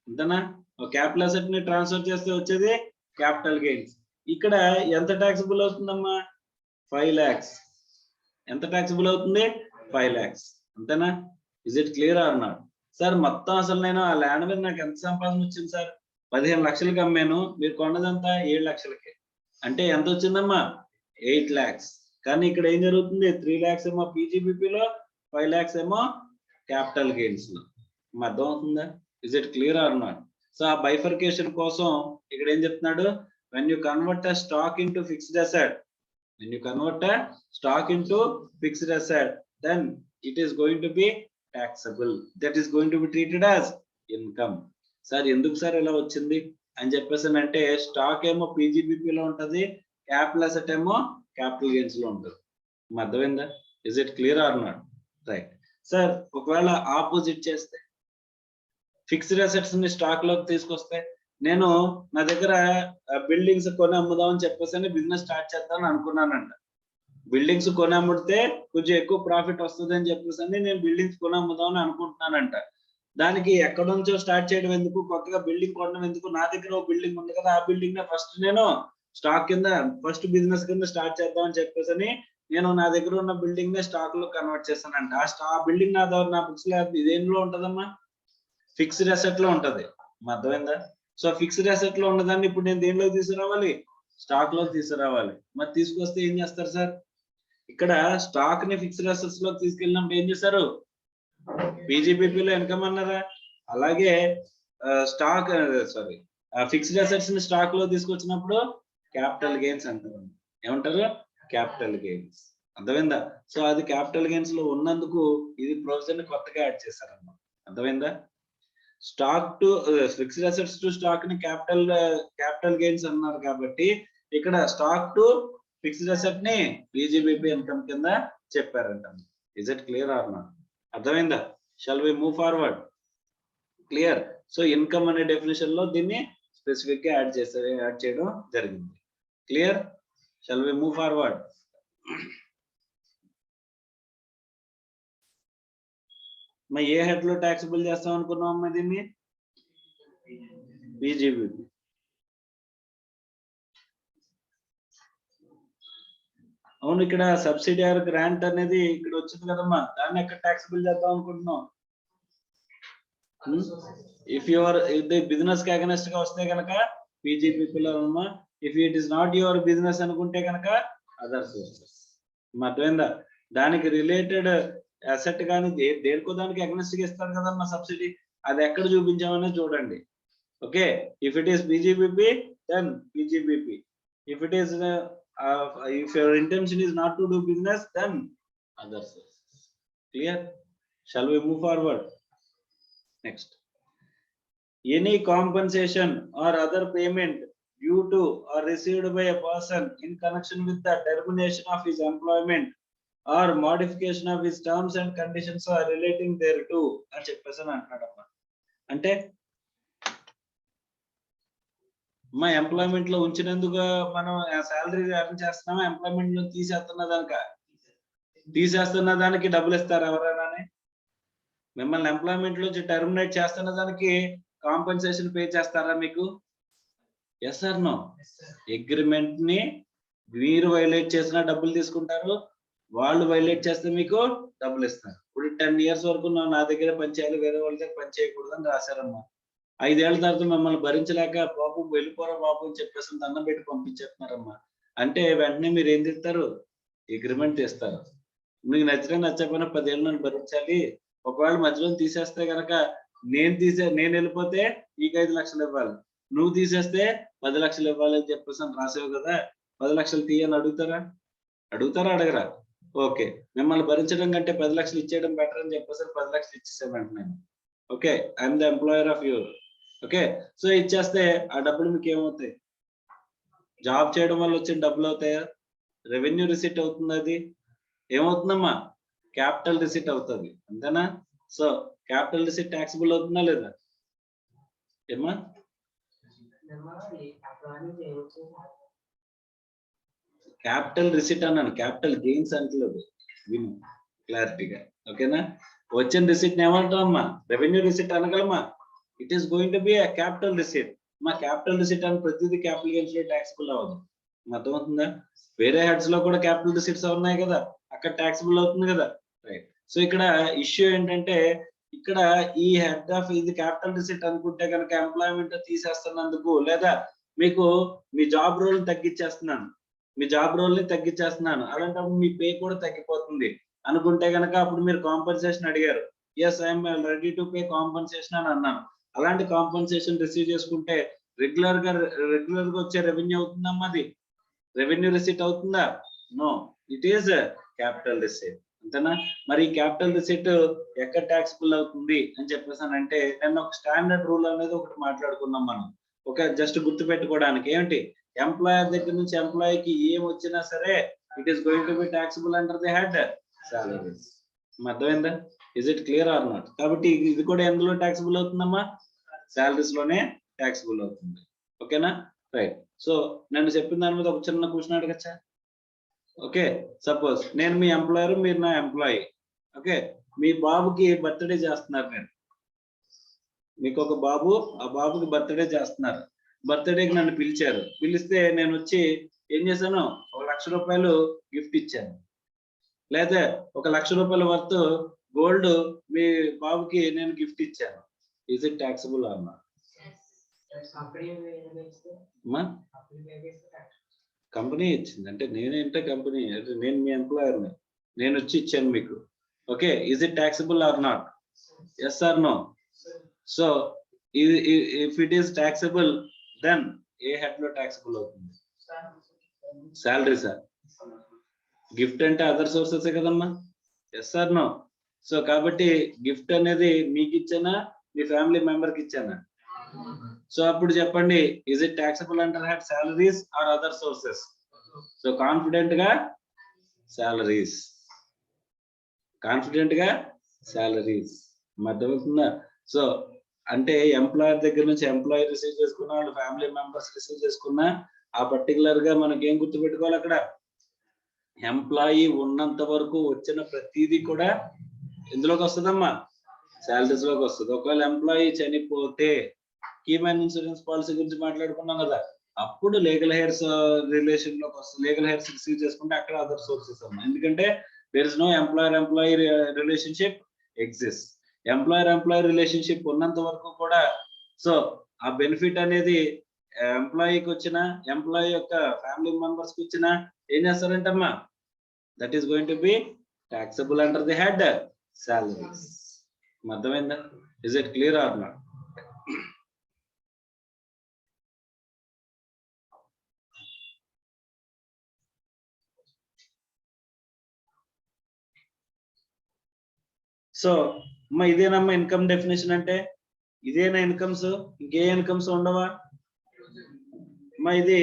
అంతేనా? ఒక క్యాపిటల్ అసెట్ ని ట్రాన్స్ఫర్ చేస్తే వచ్చేది క్యాపిటల్ గెయిన్స్. ఇక్కడ ఎంత ట్యాక్సిబుల్ అవుతుందమ్మా? 5 lakhs. ఎంత ట్యాక్సిబుల్ అవుతుంది? 5 lakhs, అంతేనా? Is it clear or not? Sir మొత్తం అసలు నేను ఆ ల్యాండ్ మీద నాకు ఎంత సంపాదన వచ్చింది సార్? 15 లక్షలకి అమ్మాను, మీరు కొన్నదంతా 7 లక్షలకి, అంటే ఎంత వచ్చిందమ్మా? 8 lakhs. కానీ ఇక్కడ ఏం జరుగుతుంది? 3 lakhs ఏమో పీజీబీపీలో, 5 lakhs ఏమో క్యాపిటల్ గెయిన్స్ లో. అర్థం అవుతుందా? Is it clear or not? So ఆ బైఫర్కేషన్ కోసం ఇక్కడ ఏం చెప్తున్నాడు? when you convert a stock into fixed asset, when you convert a stock into fixed asset, then it is going to be taxable, that is going to be treated as income. Sir ఎందుకు sir ఇలా వచ్చింది అని చెప్పేసానంటే, stock ఏమో పీజీబీపీలో ఉంటది, capital asset ఏమో capital gains లో ఉంటుంది. అర్థమైందా? Is it clear or not? Right. Sir ఒకవేళ ఆపోజిట్ చేస్తే, ఫిక్స్డ్ అసెట్స్ ని స్టాక్ లోకి తీసుకొస్తే, నేను నా దగ్గర బిల్డింగ్స్ కొని అమ్ముదాం అని చెప్పేసి బిజినెస్ స్టార్ట్ చేద్దాం అనుకున్నానంట. బిల్డింగ్స్ కొని అమ్ముడితే కొంచెం ఎక్కువ ప్రాఫిట్ వస్తుంది అని చెప్పేసి నేను బిల్డింగ్స్ కొని అమ్ముదాం అని అనుకుంటున్నానంట. దానికి ఎక్కడి నుంచో స్టార్ట్ చేయడం ఎందుకు, కొత్తగా బిల్డింగ్ కొనడం ఎందుకు? నా దగ్గర ఒక బిల్డింగ్ ఉంది కదా, ఆ బిల్డింగ్ నే ఫస్ట్ నేను స్టాక్ కింద, ఫస్ట్ బిజినెస్ కింద స్టార్ట్ చేద్దాం అని చెప్పేసి నేను నా దగ్గర ఉన్న బిల్డింగ్ నే స్టాక్ లో కన్వర్ట్ చేస్తానంట. ఆ బిల్డింగ్ నా బుక్స్ లో ఇదేంలో ఉంటదమ్మా? ఫిక్స్డ్ అసెట్ లో ఉంటది. అర్థమైందా? సో ఫిక్స్డ్ అసెట్ లో ఉన్నదాన్ని ఇప్పుడు నేను దేనిలో తీసుకురావాలి? స్టాక్ లో తీసుకురావాలి. మరి తీసుకొస్తే ఏం చేస్తారు సార్? ఇక్కడ స్టాక్ ని ఫిక్స్డ్ అసెట్స్ లో తీసుకెళ్ళినప్పుడు ఏం చేస్తారు? పీజీబీపీలో ఇన్కమ్ అన్నారా? అలాగే స్టాక్ ఫిక్స్డ్ అసెట్స్ ని స్టాక్ లో తీసుకొచ్చినప్పుడు క్యాపిటల్ గెయిన్స్ అంటారు. ఏమంటారు? Capital gains. అర్థమైందా? సో అది క్యాపిటల్ గెయిన్స్ లో ఉన్నందుకు ఇది ప్రొవిజన్ కొత్తగా యాడ్ చేశారన్నమాట. అర్థమైందా? Stock to fixed assets to stock ని క్యాపిటల్ గెయిన్స్ అన్నారు కాబట్టి ఇక్కడ స్టాక్ టు ఫిక్స్డ్ అసెట్ ని పీజీబీపీ ఇన్కమ్ కింద చెప్పారంట. Is it clear or not? అర్థమైందా? Shall we move forward? Clear. So income అనే డెఫినేషన్ లో దీన్ని స్పెసిఫిక్ గా యాడ్ చేయడం జరిగింది. Clear? Shall we move forward? మరి ఏ హెడ్ లో ట్యాక్సిబుల్ చేస్తాం అనుకున్నాం అమ్మా దీన్ని? పీజీబీపీ. అవును, ఇక్కడ సబ్సిడీ ఆర్ గ్రాంట్ అనేది ఇక్కడ వచ్చింది కదమ్మా, దాన్ని ఎక్కడ ట్యాక్సిబుల్ చేద్దాం అనుకుంటున్నాం? ఇఫ్ బిజినెస్ కి అగెనెస్ట్ గా వస్తే కనుక పీజీబీపీలో అమ్మా, if it is not your business అనుకుంటే కనుక అదర్ సోర్సెస్. అర్థమైందా? దానికి రిలేటెడ్ అసెట్ కానీ దేనికో దానికి అగెనెస్ట్ గా ఇస్తారు కదమ్మా సబ్సిడీ, అది ఎక్కడ చూపించామనే చూడండి. Okay, if it is PGBP then PGBP. If it is if your intention is not to do business, then other sources. Clear? Shall we move forward? Next. Any compensation or other payment due to or received by a person in connection with the termination of his employment or modification of his terms and conditions are relating thereto అని చెప్పేసి అంటున్నాడమ్మా. అంటే మా employment లో ఉంచినందుకు మనం salary earn చేస్తున్నామా, employment లో తీసేస్తున్న దానికి డబ్బులు ఇస్తారు ఎవరైనా? మిమ్మల్ని ఎంప్లాయ్మెంట్ నుంచి టర్మినేట్ చేస్తున్న దానికి కాంపెన్సేషన్ పే చేస్తారా మీకు? Yes or no? అగ్రిమెంట్ ని మీరు వైలేట్ చేసినా డబ్బులు తీసుకుంటారు, వాళ్ళు వైలేట్ చేస్తే మీకు డబ్బులు ఇస్తారు. ఇప్పుడు 10 years వరకు నా దగ్గర పనిచేయాలి, వేరే వాళ్ళ దగ్గర పని చేయకూడదు అని రాశారమ్మా. 5 ఏళ్ల తర్వాత మిమ్మల్ని భరించలేక బాబు వెళ్ళిపోరా బాబు అని చెప్పేసి దండం పెట్టి పంపించేస్తున్నారమ్మా. అంటే వెంటనే మీరు ఏం తీస్తారు? అగ్రిమెంట్ తీస్తారు. మీకు నచ్చినా నచ్చకపోయినా 10 ఏళ్ళు నన్ను భరించాలి, ఒకవేళ మధ్యలో తీసేస్తే కనుక నేను వెళ్ళిపోతే నీకు 5 లక్షలు ఇవ్వాలి, నువ్వు తీసేస్తే 10 లక్షలు ఇవ్వాలి అని చెప్పేసి రాసావు కదా, 10 లక్షలు తీయని అడుగుతారా అడగరా? ఓకే, మిమ్మల్ని భరించడం కంటే 10 లక్షలు ఇచ్చేయడం బెటర్ అని చెప్పేసి 10 లక్షలు ఇచ్చేసాను వెంటనే. Okay, I'm the employer of you. Okay, so ఇచ్చేస్తే ఆ డబ్బులు మీకు ఏమవుతాయి? జాబ్ చేయడం వల్ల వచ్చిన డబ్బులు అవుతాయా? రెవెన్యూ రిసిట్ అవుతుంది. అది ఏమవుతుందమ్మా? క్యాపిటల్ రిసిట్ అవుతుంది, అంతేనా? సో క్యాపిటల్ రిసిట్ ట్యాక్సిబుల్ అవుతుందా లేదా ఏమా? క్యాపిటల్ రిసిట్ అన్నాను, క్యాపిటల్ గెయిన్స్ అంటలేదు, విను క్లారిటీగా, ఓకేనా? వచ్చిన రిసిట్ ఏమంటాం అమ్మా? రెవెన్యూ రిసిట్ అనగలమా? It is going to be a capital receipt. మా క్యాపిటల్ రిసిట్ అని ప్రతిదీ క్యాపిటల్ గెయిన్స్ లో ట్యాక్సిబుల్ అవ్వదు, అర్థమవుతుందా? వేరే హెడ్స్ లో కూడా క్యాపిటల్ రిసిట్స్ ఉన్నాయి కదా, అక్కడ ట్యాక్సిబుల్ అవుతుంది కదా, రైట్? సో ఇక్కడ ఇష్యూ ఏంటంటే, ఇక్కడ ఈ హెడ్ ఆఫ్ ఇది క్యాపిటల్ రిసిట్ అనుకుంటే కనుక ఎంప్లాయ్మెంట్ తీసేస్తున్నందుకు, లేదా మీకు మీ జాబ్ రోల్ తగ్గించేస్తున్నాను, మీ జాబ్ రోల్ ని తగ్గించేస్తున్నాను, అలాంటప్పుడు మీ పే కూడా తగ్గిపోతుంది అనుకుంటే కనుక అప్పుడు మీరు కాంపన్సేషన్ అడిగారు. Yes, I'm ready to pay compensation అని అన్నాను. అలాంటి కాంపన్సేషన్ రిసీవ్ చేసుకుంటే రెగ్యులర్ గా వచ్చే రెవెన్యూ అవుతుందమ్మా? అది రెవెన్యూ రిసిట్ అవుతుందా? No, it is capital receipt, అంతేనా? మరి క్యాపిటల్ రిసిట్ ఎక్కడ ట్యాక్సిబుల్ అవుతుంది అని చెప్పేసానంటే, నేను ఒక స్టాండర్డ్ రూల్ అనేది ఒకటి మాట్లాడుకున్నాం మనం, ఒక జస్ట్ గుర్తు పెట్టుకోవడానికి. ఏంటి? ఎంప్లాయర్ దగ్గర నుంచి ఎంప్లాయీకి ఏం వచ్చినా సరే it is going to be taxable under the head salaries. అర్థమైందా? Is it clear or not? కాబట్టి ఇది కూడా ఎందులో ట్యాక్సిబుల్ అవుతుందమ్మా? సాలరీస్ లోనే ట్యాక్సిబుల్ అవుతుంది, ఓకేనా? రైట్. సో నేను చెప్పిన దాని మీద ఒక చిన్న క్వశ్చన్ అడగచ్చా? ఓకే, సపోజ్ నేను మీ ఎంప్లాయర్, మీరు నా ఎంప్లాయీ. ఓకే, మీ బాబుకి బర్త్డే చేస్తున్నారు, మీరు మీకు ఒక బాబు, ఆ బాబుకి బర్త్డే చేస్తున్నారు. బర్త్డేకి నన్ను పిలిచారు, పిలిస్తే నేను వచ్చి ఏం చేశాను? 1,00,000 రూపాయలు గిఫ్ట్ ఇచ్చాను, లేదా 1,00,000 రూపాయల వర్త్ గోల్డ్ మీ బాబుకి నేను గిఫ్ట్ ఇచ్చాను. Is it taxable or not? Company ఇచ్చింది అంటే నేనేంటే కంపెనీ, నేను మీ ఎంప్లాయర్ని, నేను వచ్చి ఇచ్చాను మీకు. Okay, is it taxable or not? Yes or no? So if it is taxable, then ఏ హెడ్ లో ట్యాక్సిబుల్ అవుతుంది? Salary sir. గిఫ్ట్ అంటే అదర్ సోర్సెస్ కదమ్మా, ఎస్ ఆర్ నో? సో కాబట్టి గిఫ్ట్ అనేది మీకు ఇచ్చానా, మీ ఫ్యామిలీ మెంబర్ కి ఇచ్చానా? సో అప్పుడు చెప్పండి, is it taxable under head salaries or other sources? So confident గా సాలరీస్, కాన్ఫిడెంట్ గా సాలరీస్. అర్థమవుతుందా? సో అంటే ఎంప్లాయర్ దగ్గర నుంచి ఎంప్లాయీ రిసీవ్ చేసుకున్నా, వాళ్ళ ఫ్యామిలీ మెంబర్స్ రిసీవ్ చేసుకున్నా, ఆ పర్టికులర్ గా మనకి ఏం గుర్తుపెట్టుకోవాలి? అక్కడ ఎంప్లాయీ ఉన్నంత వరకు వచ్చిన ప్రతిదీ కూడా ఎందులోకి వస్తుందమ్మా? సాలరీస్ లోకి వస్తుంది. ఒకవేళ ఎంప్లాయీ చనిపోతే, కీమ్యాన్ ఇన్సూరెన్స్ పాలసీ గురించి మాట్లాడుకున్నాం కదా, అప్పుడు లీగల్ హెయిర్స్ రిలేషన్ లోకి వస్తుంది. లీగల్ హెయిర్స్ రిసీవ్ చేసుకుంటే అక్కడ అదర్ సోర్సెస్ అమ్మా, ఎందుకంటే there is no employer relationship exist. Employer relationship ఉన్నంత వరకు కూడా సో ఆ బెనిఫిట్ అనేది ఎంప్లాయీకి వచ్చిన, ఎంప్లాయీ యొక్క ఫ్యామిలీ మెంబర్స్ కి వచ్చిన ఏం చేస్తారంటమ్మా? That is going to be taxable under the head salaries. అర్థమైందా? Is it clear or not? So అమ్మా ఇదేనమ్మా ఇన్కమ్ డెఫినేషన్ అంటే, ఇదేనా ఇన్కమ్స్? ఇంకే ఇన్కమ్స్ ఉండవా అమ్మా? ఇది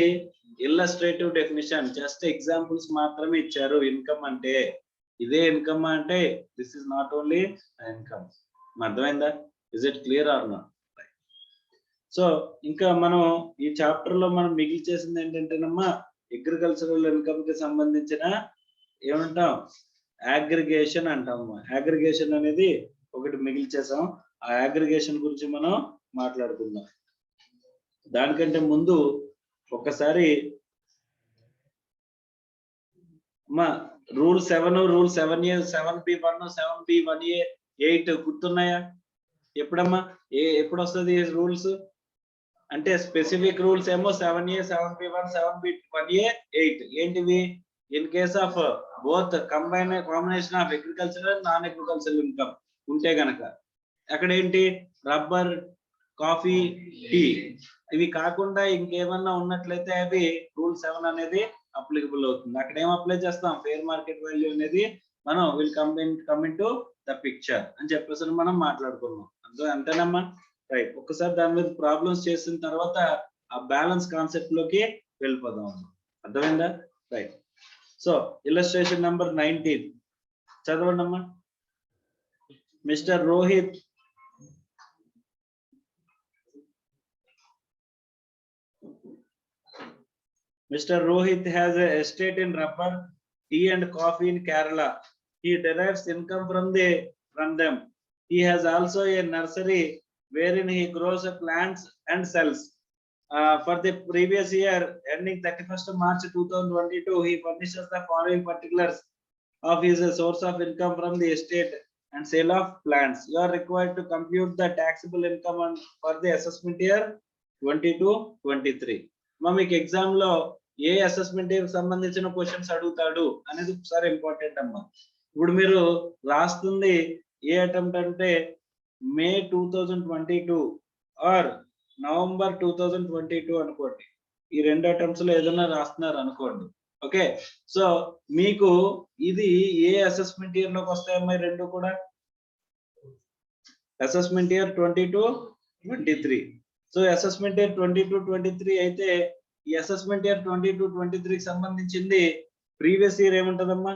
ఇల్లస్ట్రేటివ్ డెఫినేషన్, జస్ట్ ఎగ్జాంపుల్స్ మాత్రమే ఇచ్చారు. ఇన్కమ్ అంటే ఇదే ఇన్కమ్ అంటే this is not only income. అర్థమైందా? Is it clear or not? So ఇంకా మనం ఈ చాప్టర్ లో మనం మిగిలి చేసింది ఏంటంటేనమ్మా, అగ్రికల్చరల్ ఇన్కమ్ కి సంబంధించిన ఏమంటాం? అగ్రిగేషన్ అంటాము. అగ్రిగేషన్ అనేది ఒకటి మిగిలి చేసాం. ఆ అగ్రిగేషన్ గురించి మనం మాట్లాడుకుందాం. దానికంటే ముందు ఒకసారి అమ్మా rule 7, rule 7A, 7B1, 7B1A, 8 గుర్తున్నాయా? ఎప్పుడమ్మా ఎప్పుడు వస్తుంది రూల్స్ అంటే? స్పెసిఫిక్ రూల్స్ ఏమో 7A, 7B1, 7B1A, 8. ఏంటివి? In case of both combination of agricultural and non agricultural income ఉంటే గనక అక్కడ ఏంటి? Rubber, coffee, tea. ఇవి కాకుండా ఇంకేమన్నా ఉన్నట్లయితే అవి రూల్ 7 అనేది అప్లికబుల్ అవుతుంది. అక్కడ ఏం అప్లై చేస్తాం? ఫెయిర్ మార్కెట్ వాల్యూ అనేది మనం will come in to the picture అని చెప్పేసి మనం మాట్లాడుకున్నాం. అంతేనమ్మా? రైట్. ఒక్కసారి దాని మీద ప్రాబ్లమ్స్ చేసిన తర్వాత ఆ బ్యాలెన్స్ కాన్సెప్ట్ లోకి వెళ్ళిపోదాం. అర్థమైందా? రైట్. సో ఇల్లస్ట్రేషన్ నెంబర్ 19 చదవండి అమ్మా. Mister Rohit Mr. Rohit has a estate in rubber, tea and coffee in Kerala. He derives income from them. He has also a nursery wherein he grows plants and sells. For the previous year ending 31st March 2022, he furnishes the following particulars of his source of income from the estate and sale of plants. You are required to compute the taxable income for the assessment year 22-23. మీకు exam లో ఏ assessment year సంబంధించిన questions అడుగుతాడు అనేది ఒకసారి important అమ్మా. ఇప్పుడు మీరు రాస్తుంది ఏ అటెంప్ట్ అంటే మే 2022 ఆర్ నవంబర్ 2022 అనుకోండి. ఈ రెండు అటెంప్ట్స్ లో ఏదైనా రాస్తున్నారు అనుకోండి. ఓకే, సో మీకు ఇది ఏ అసెస్మెంట్ ఇయర్ లోకి వస్తాయమ్మా? రెండు కూడా assessment year 22-23. So assessment year 22-23 అయితే ఈ అసెస్మెంట్ ఇయర్ 22-23 కి సంబంధించింది ప్రీవియస్ ఇయర్ ఏముంటదమ్మా?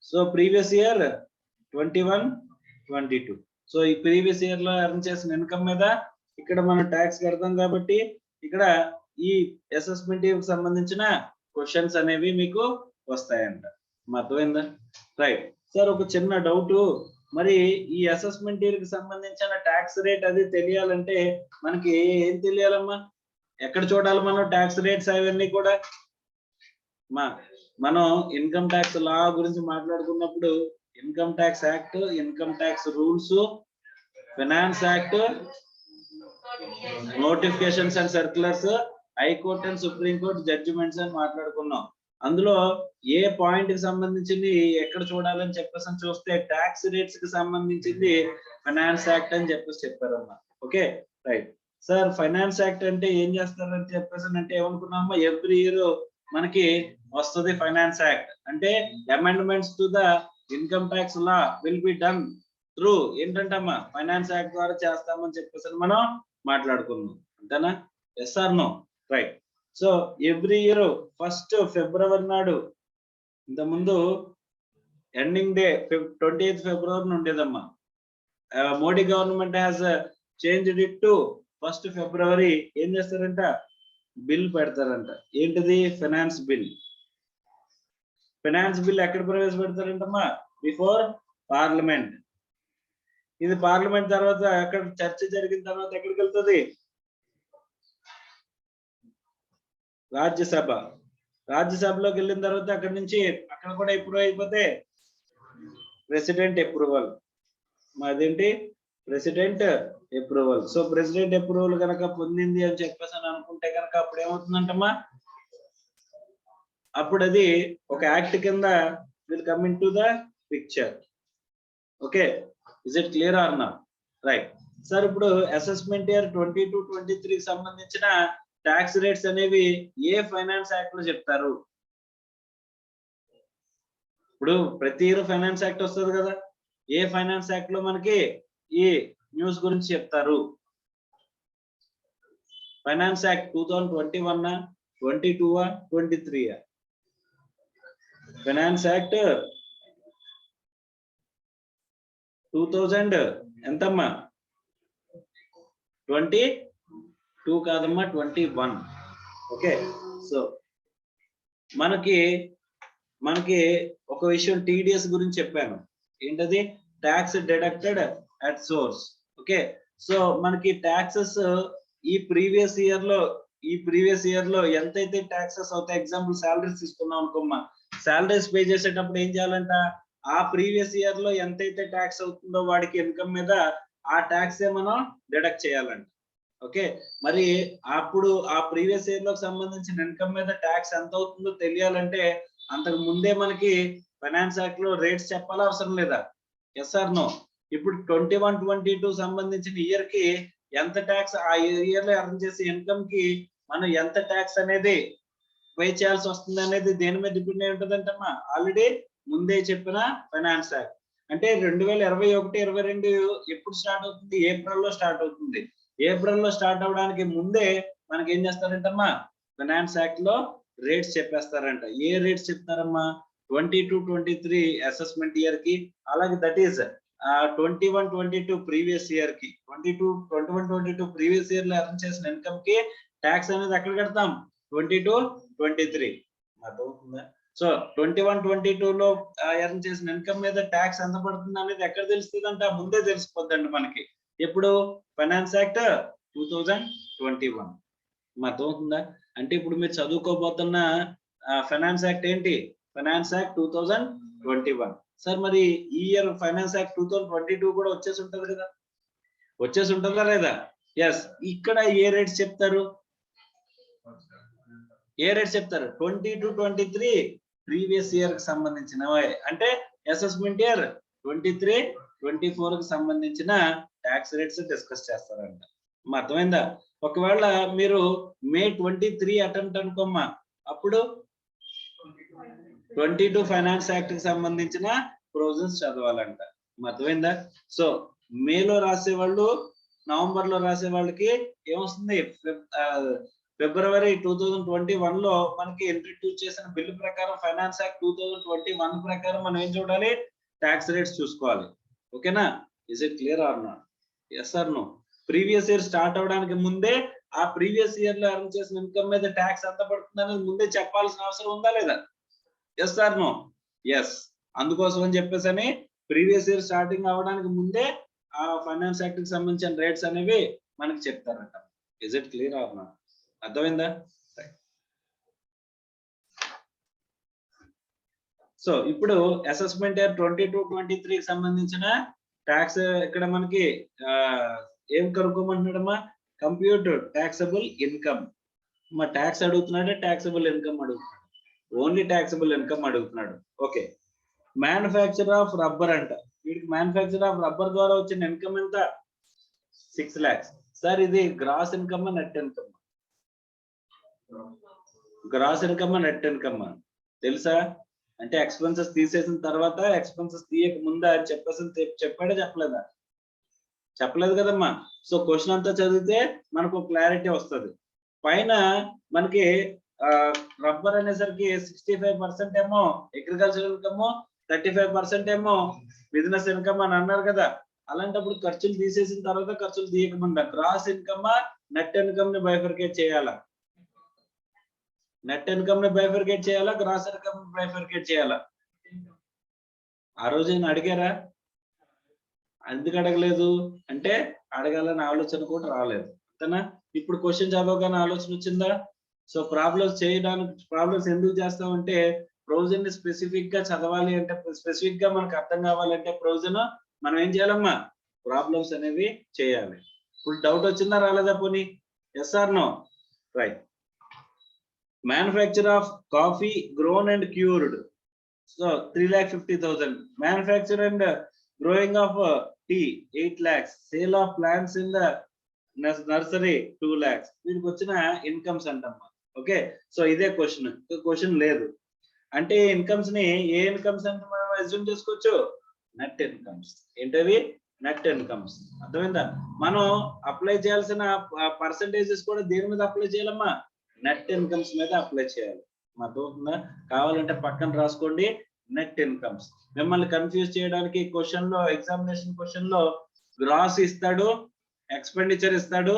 So previous year 21-22. సో ఈ ప్రీవియస్ ఇయర్ లో ఎర్న్ చేసిన ఇన్కమ్ మీద ఇక్కడ మనం ట్యాక్స్ కడతాం కాబట్టి ఇక్కడ ఈ అసెస్మెంట్ ఇయర్ కి సంబంధించిన క్వశ్చన్స్ అనేవి మీకు వస్తాయంట. అర్థమైందా? రైట్ సార్, ఒక చిన్న డౌట్. మరి ఈ అసెస్మెంట్ ఇయర్ కి సంబంధించిన ట్యాక్స్ రేట్ అది తెలియాలంటే మనకి ఏం తెలియాలమ్మా? ఎక్కడ చూడాలి మనం ట్యాక్స్ రేట్స్ అవన్నీ కూడా? మనం ఇన్కమ్ ట్యాక్స్ లా గురించి మాట్లాడుకున్నప్పుడు income tax act, income tax rules, finance act, notifications and circulars, high court and supreme court judgements అని మాట్లాడుకున్నాం. అందులో ఏ పాయింట్ కి సంబంధించింది ఎక్కడ చూడాలని చెప్పేసి చూస్తే ట్యాక్స్ రేట్స్ కి సంబంధించింది ఫైనాన్స్ యాక్ట్ అని చెప్పేసి చెప్పారమ్మా. Okay right sir, finance act అంటే ఏం చేస్తారని చెప్పేసి అంటే ఏమనుకున్నామా? ఎవ్రీ ఇయర్ మనకి వస్తుంది ఫైనాన్స్ యాక్ట్. అంటే amendments to the income tax law will be done through ఏంటంటమ్మా ఫైనాన్స్ యాక్ట్ ద్వారా చేస్తామని చెప్పేసి మనం మాట్లాడుకున్నాం. అంతేనా? Yes or no? Right. So every year 1st ఫిబ్రవరి నాడు, ఇంతకుముందు ఎండింగ్ డే 28th ఫిబ్రవరి ఉండేదమ్మా. Modi government has changed it to 1st ఫిబ్రవరి. ఏం చేస్తారంట? బిల్ పెడతారంట. ఏంటిది? Finance bill. ఫైనాన్స్ బిల్ ఎక్కడ ప్రవేశపెడతారంటమ్మా? Before parliament. ఇది పార్లమెంట్ తర్వాత ఎక్కడ చర్చ జరిగిన తర్వాత ఎక్కడికి వెళ్తుంది? రాజ్యసభ. రాజ్యసభలోకి వెళ్ళిన తర్వాత అక్కడి నుంచి అక్కడ కూడా అప్రూవ్ అయిపోతే ప్రెసిడెంట్ అప్రూవల్. అదేంటి? President approval. So president approval కనుక పొందింది అని చెప్పేసి అని అనుకుంటే కనుక అప్పుడు ఏమవుతుందంటమ్మా? అప్పుడు అది ఒక యాక్ట్ కింద will come in to the picture. Okay, is it clear or not? Right sir, ఇప్పుడు అసెస్మెంట్ ఇయర్ 22-23 కి సంబంధించిన ట్యాక్స్ రేట్స్ అనేవి ఏ ఫైనాన్స్ యాక్ట్ లో చెప్తారు? ఇప్పుడు ప్రతి ఇయర్ ఫైనాన్స్ యాక్ట్ వస్తుంది కదా, ఏ ఫైనాన్స్ యాక్ట్ లో మనకి ఈ న్యూస్ గురించి చెప్తారు? Finance act 2021, 22, 23? ఫైనాన్స్ యాక్ట్ 2000 ఎంతమ్మా? 22 కాదమ్మా, 21. ఓకే, సో మనకి ఒక విషయం టీడీఎస్ గురించి చెప్పాను. ఏంటది? Tax deducted at source. Okay, so మనకి ట్యాక్సెస్ ఈ ప్రీవియస్ ఇయర్ లో ఎంతైతే ట్యాక్సెస్ అవుతాయి, ఎగ్జాంపుల్ సాలరీస్ తీసుకున్నాం అనుకోమ్మా. సాలరీస్ పే చేసేటప్పుడు ఏం చేయాలంట? ఆ ప్రీవియస్ ఇయర్ లో ఎంతైతే ట్యాక్స్ అవుతుందో వాడికి ఇన్కమ్ మీద ఆ ట్యాక్సే మనం డిడక్ట్ చేయాలంట. ఓకే, మరి అప్పుడు ఆ ప్రీవియస్ ఇయర్ లో సంబంధించిన ఇన్కమ్ మీద ట్యాక్స్ ఎంత అవుతుందో తెలియాలంటే అంతకు ముందే మనకి ఫైనాన్స్ యాక్ట్ లో రేట్స్ చెప్పాలా అవసరం లేదా? Yes or no? ఇప్పుడు 21-22 సంబంధించిన ఇయర్ కి ఎంత ట్యాక్స్, ఆ ఇయర్ లో ఎర్న్ చేసే ఇన్కమ్ కి మనం ఎంత ట్యాక్స్ అనేది పే చేయాల్సి వస్తుంది అనేది దేని మీద డిపెండ్ అయి ఉంటుందంటమ్మా? ఆల్రెడీ ముందే చెప్పిన ఫైనాన్స్ యాక్ట్. అంటే 2021-22 ఎప్పుడు స్టార్ట్ అవుతుంది? ఏప్రిల్ లో స్టార్ట్ అవుతుంది. ఏప్రిల్ లో స్టార్ట్ అవడానికి ముందే మనకి ఏం చేస్తారంటమ్మా? ఫైనాన్స్ యాక్ట్ లో రేట్స్ చెప్పేస్తారంట. ఏ రేట్స్ చెప్తారమ్మా? 22-23 అసెస్మెంట్ ఇయర్ కి, అలాగే దట్ ఈస్ 21-22 ప్రీవియస్ ఇయర్ కి. 21-22 ప్రీవియస్ ఇయర్ లో ఎర్న్ చేసిన ఇన్కమ్ కి ట్యాక్స్ అనేది ఎక్కడ కడతాం? 22, 23 అర్థమవుతుందా? సో 21, 22 లో ఎర్న్ చేసిన ఇన్కమ్ మీద ట్యాక్స్ ఎంత పడుతుంది అనేది ఎక్కడ తెలుస్తుంది అంటే ముందే తెలిసిపోద్దండి మనకి. ఎప్పుడు ఫైనాన్స్ యాక్ట్ 2021 అర్థమవుతుందా? అంటే ఇప్పుడు మీరు చదువుకోబోతున్న ఫైనాన్స్ యాక్ట్ ఏంటి? Finance act 2021. సార్ మరి ఈ ఇయర్ ఫైనాన్స్ యాక్ట్ 2022 కూడా వచ్చేసి ఉంటది కదా, వచ్చేసి ఉంటుందా లేదా? ఎస్. ఇక్కడ ఏ రేట్స్ చెప్తారు? ఏ రేట్స్ చెప్తారు? 22, 23 ప్రీవియస్ ఇయర్ కి సంబంధించిన, అంటే అసెస్మెంట్ ఇయర్ 23, 24 కి సంబంధించిన ట్యాక్స్ రేట్స్ డిస్కస్ చేస్తారంట. అర్థమైందా? ఒకవేళ మీరు మే 23 అటెంప్ట్ అనుకోమ్మా, అప్పుడు 22 ఫైనాన్స్ యాక్ట్ కి సంబంధించిన ప్రొవిజన్స్ చదవాలంట. అర్థమైందా? సో మేలో రాసే వాళ్ళు, నవంబర్ లో రాసే వాళ్ళకి ఏమొస్తుంది? ఫిబ్రవరి 2021 లో మనకి ఇంట్రడ్యూస్ చేసిన బిల్లు ప్రకారం ఫైనాన్స్ యాక్ట్ 2021 ప్రకారం మనం ఏం చూడాలి? ట్యాక్స్ రేట్స్ చూసుకోవాలి. ఓకేనా? Is it clear or not? Yes or no? Previous year start అవడానికి ముందే ఆ ప్రీవియస్ ఇయర్ లో ఎర్న్ చేసిన ఇన్కమ్ మీద ట్యాక్స్ ఎంత పడుతుంది అనేది ముందే చెప్పాల్సిన అవసరం ఉందా లేదా? Yes or no? ఎస్. అందుకోసం అని చెప్పేసి ప్రీవియస్ ఇయర్ స్టార్టింగ్ అవడానికి ముందే ఆ ఫైనాన్స్ యాక్ట్ కి సంబంధించిన రేట్స్ అనేవి మనకి చెప్తారంట. Is it clear or not? అర్థమైందా? సో ఇప్పుడు అసెస్మెంట్ ఇయర్ 22, 23 కి సంబంధించిన ట్యాక్స్ ఇక్కడ మనకి ఏం కనుక్కోమంటున్నాడమ్మా? Compute taxable income. మా ట్యాక్స్ అడుగుతున్నాడే, టాక్సబుల్ ఇన్కమ్ అడుగుతున్నాడు, ఓన్లీ టాక్సబుల్ ఇన్కమ్ అడుగుతున్నాడు. ఓకే. మ్యానుఫ్యాక్చర్ ఆఫ్ రబ్బర్ అంట. వీడికి మ్యానుఫ్యాక్చర్ ఆఫ్ రబ్బర్ ద్వారా వచ్చిన ఇన్కమ్ ఎంత? 6 lakhs. సార్ ఇది gross income, net income? Gross income, net income తెలుసా? అంటే ఎక్స్పెన్సెస్ తీసేసిన తర్వాత, ఎక్స్పెన్సెస్ తీయక ముందా చెప్పాడా చెప్పలేదా? చెప్పలేదు కదమ్మా. సో క్వశ్చన్ అంతా చదివితే మనకు క్లారిటీ వస్తుంది. పైన మనకి రబ్బర్ అనేసరికి 65% ఏమో అగ్రికల్చర్ ఇన్కమ్, 35% ఏమో బిజినెస్ ఇన్కమ్ అని అన్నారు కదా. అలాంటప్పుడు ఖర్చులు తీసేసిన తర్వాత, ఖర్చులు తీయకముందా గ్రాస్ ఇన్కమ్, నెట్ ఇన్కమ్ ని బైఫర్కేట్ చేయాలా? నెట్ ఇన్కమ్ ని బైఫర్కేట్ చేయాలా? గ్రాస్ ఇన్కమ్ ని బైఫర్కేట్ చేయాలా? ఆ రోజు నేను అడిగారా? ఎందుకు అడగలేదు అంటే అడగాలని ఆలోచన కూడా రాలేదు. అంతేనా? ఇప్పుడు క్వశ్చన్ చదవగానే ఆలోచన వచ్చిందా? సో ప్రాబ్లమ్స్ చేయడానికి, ప్రాబ్లమ్స్ ఎందుకు చేస్తామంటే ప్రొవిజన్ ని స్పెసిఫిక్ గా చదవాలి అంటే, స్పెసిఫిక్ గా మనకు అర్థం కావాలంటే ప్రొవిజన్ మనం ఏం చేయాలమ్మా? ప్రాబ్లమ్స్ అనేవి చేయాలి. ఇప్పుడు డౌట్ వచ్చిందా రాలేదా పోనీ? Yes or no? Right. Manufacture of coffee grown and cured, so 3,50,000. Manufacture and growing of tea 8 lakhs. Sale of plants in the nursery 2 lakhs. వీటికి వచ్చిన ఇన్కమ్స్ అంటమ్మా. ఓకే. సో ఇదే క్వశ్చన్ లేదు అంటే ఇన్కమ్స్ ని ఏ ఇన్కమ్స్ అంటే మనం అజ్యూమ్ చేసుకోవచ్చు? Net incomes. ఏంటవి? Net incomes. అర్థమైందా? మనం అప్లై చేయాల్సిన పర్సంటేజెస్ కూడా దేని మీద అప్లై చేయాలమ్మా? నెట్ ఇన్కమ్స్ మీద అప్లై చేయాలి. అర్థమవుతుందా? కావాలంటే పక్కన రాసుకోండి, నెట్ ఇన్కమ్స్. మిమ్మల్ని కన్ఫ్యూజ్ చేయడానికి క్వశ్చన్ లో, ఎగ్జామినేషన్ క్వశ్చన్ లో గ్రాస్ ఇస్తాడు, ఎక్స్పెండిచర్ ఇస్తాడు,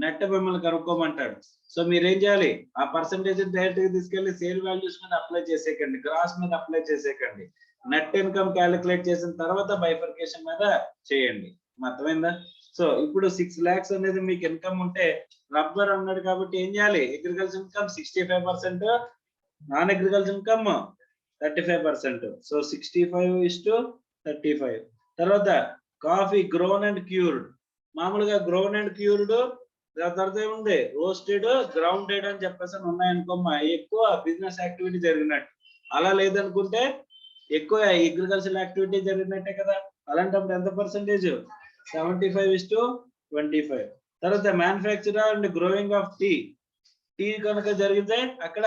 నెట్ మిమ్మల్ని కనుక్కోమంటాడు. సో మీరేం చేయాలి? ఆ పర్సంటేజ్ డైరెక్ట్ గా తీసుకెళ్లి సేల్ వాల్యూస్ మీద అప్లై చేసేకండి, గ్రాస్ మీద అప్లై చేసేకండి. నెట్ ఇన్కమ్ క్యాలిక్యులేట్ చేసిన తర్వాత బైఫర్కేషన్ మీద చేయండి. అర్థమైందా? సో ఇప్పుడు 6 lakhs అనేది మీకు ఇన్కమ్ ఉంటే, రబ్బర్ అన్నాడు కాబట్టి ఏం చేయాలి? Agriculture income 65%, non agriculture income 35%. So 65:35. తర్వాత కాఫీ గ్రోన్ అండ్ క్యూర్డ్. మామూలుగా గ్రోన్ అండ్ క్యూర్డ్, తర్వాత ఏముంది? రోస్టెడ్, గ్రౌండెడ్ అని చెప్పేసి ఉన్నాయనుకోమ్మా, ఎక్కువ బిజినెస్ యాక్టివిటీ జరిగినట్టు. అలా లేదనుకుంటే ఎక్కువ అగ్రికల్చర్ యాక్టివిటీ జరిగినట్టే కదా. అలాంటప్పుడు ఎంత పర్సెంటేజ్? 75:25. తర్వాత manufacture and growing of tea కనుక జరిగితే అక్కడ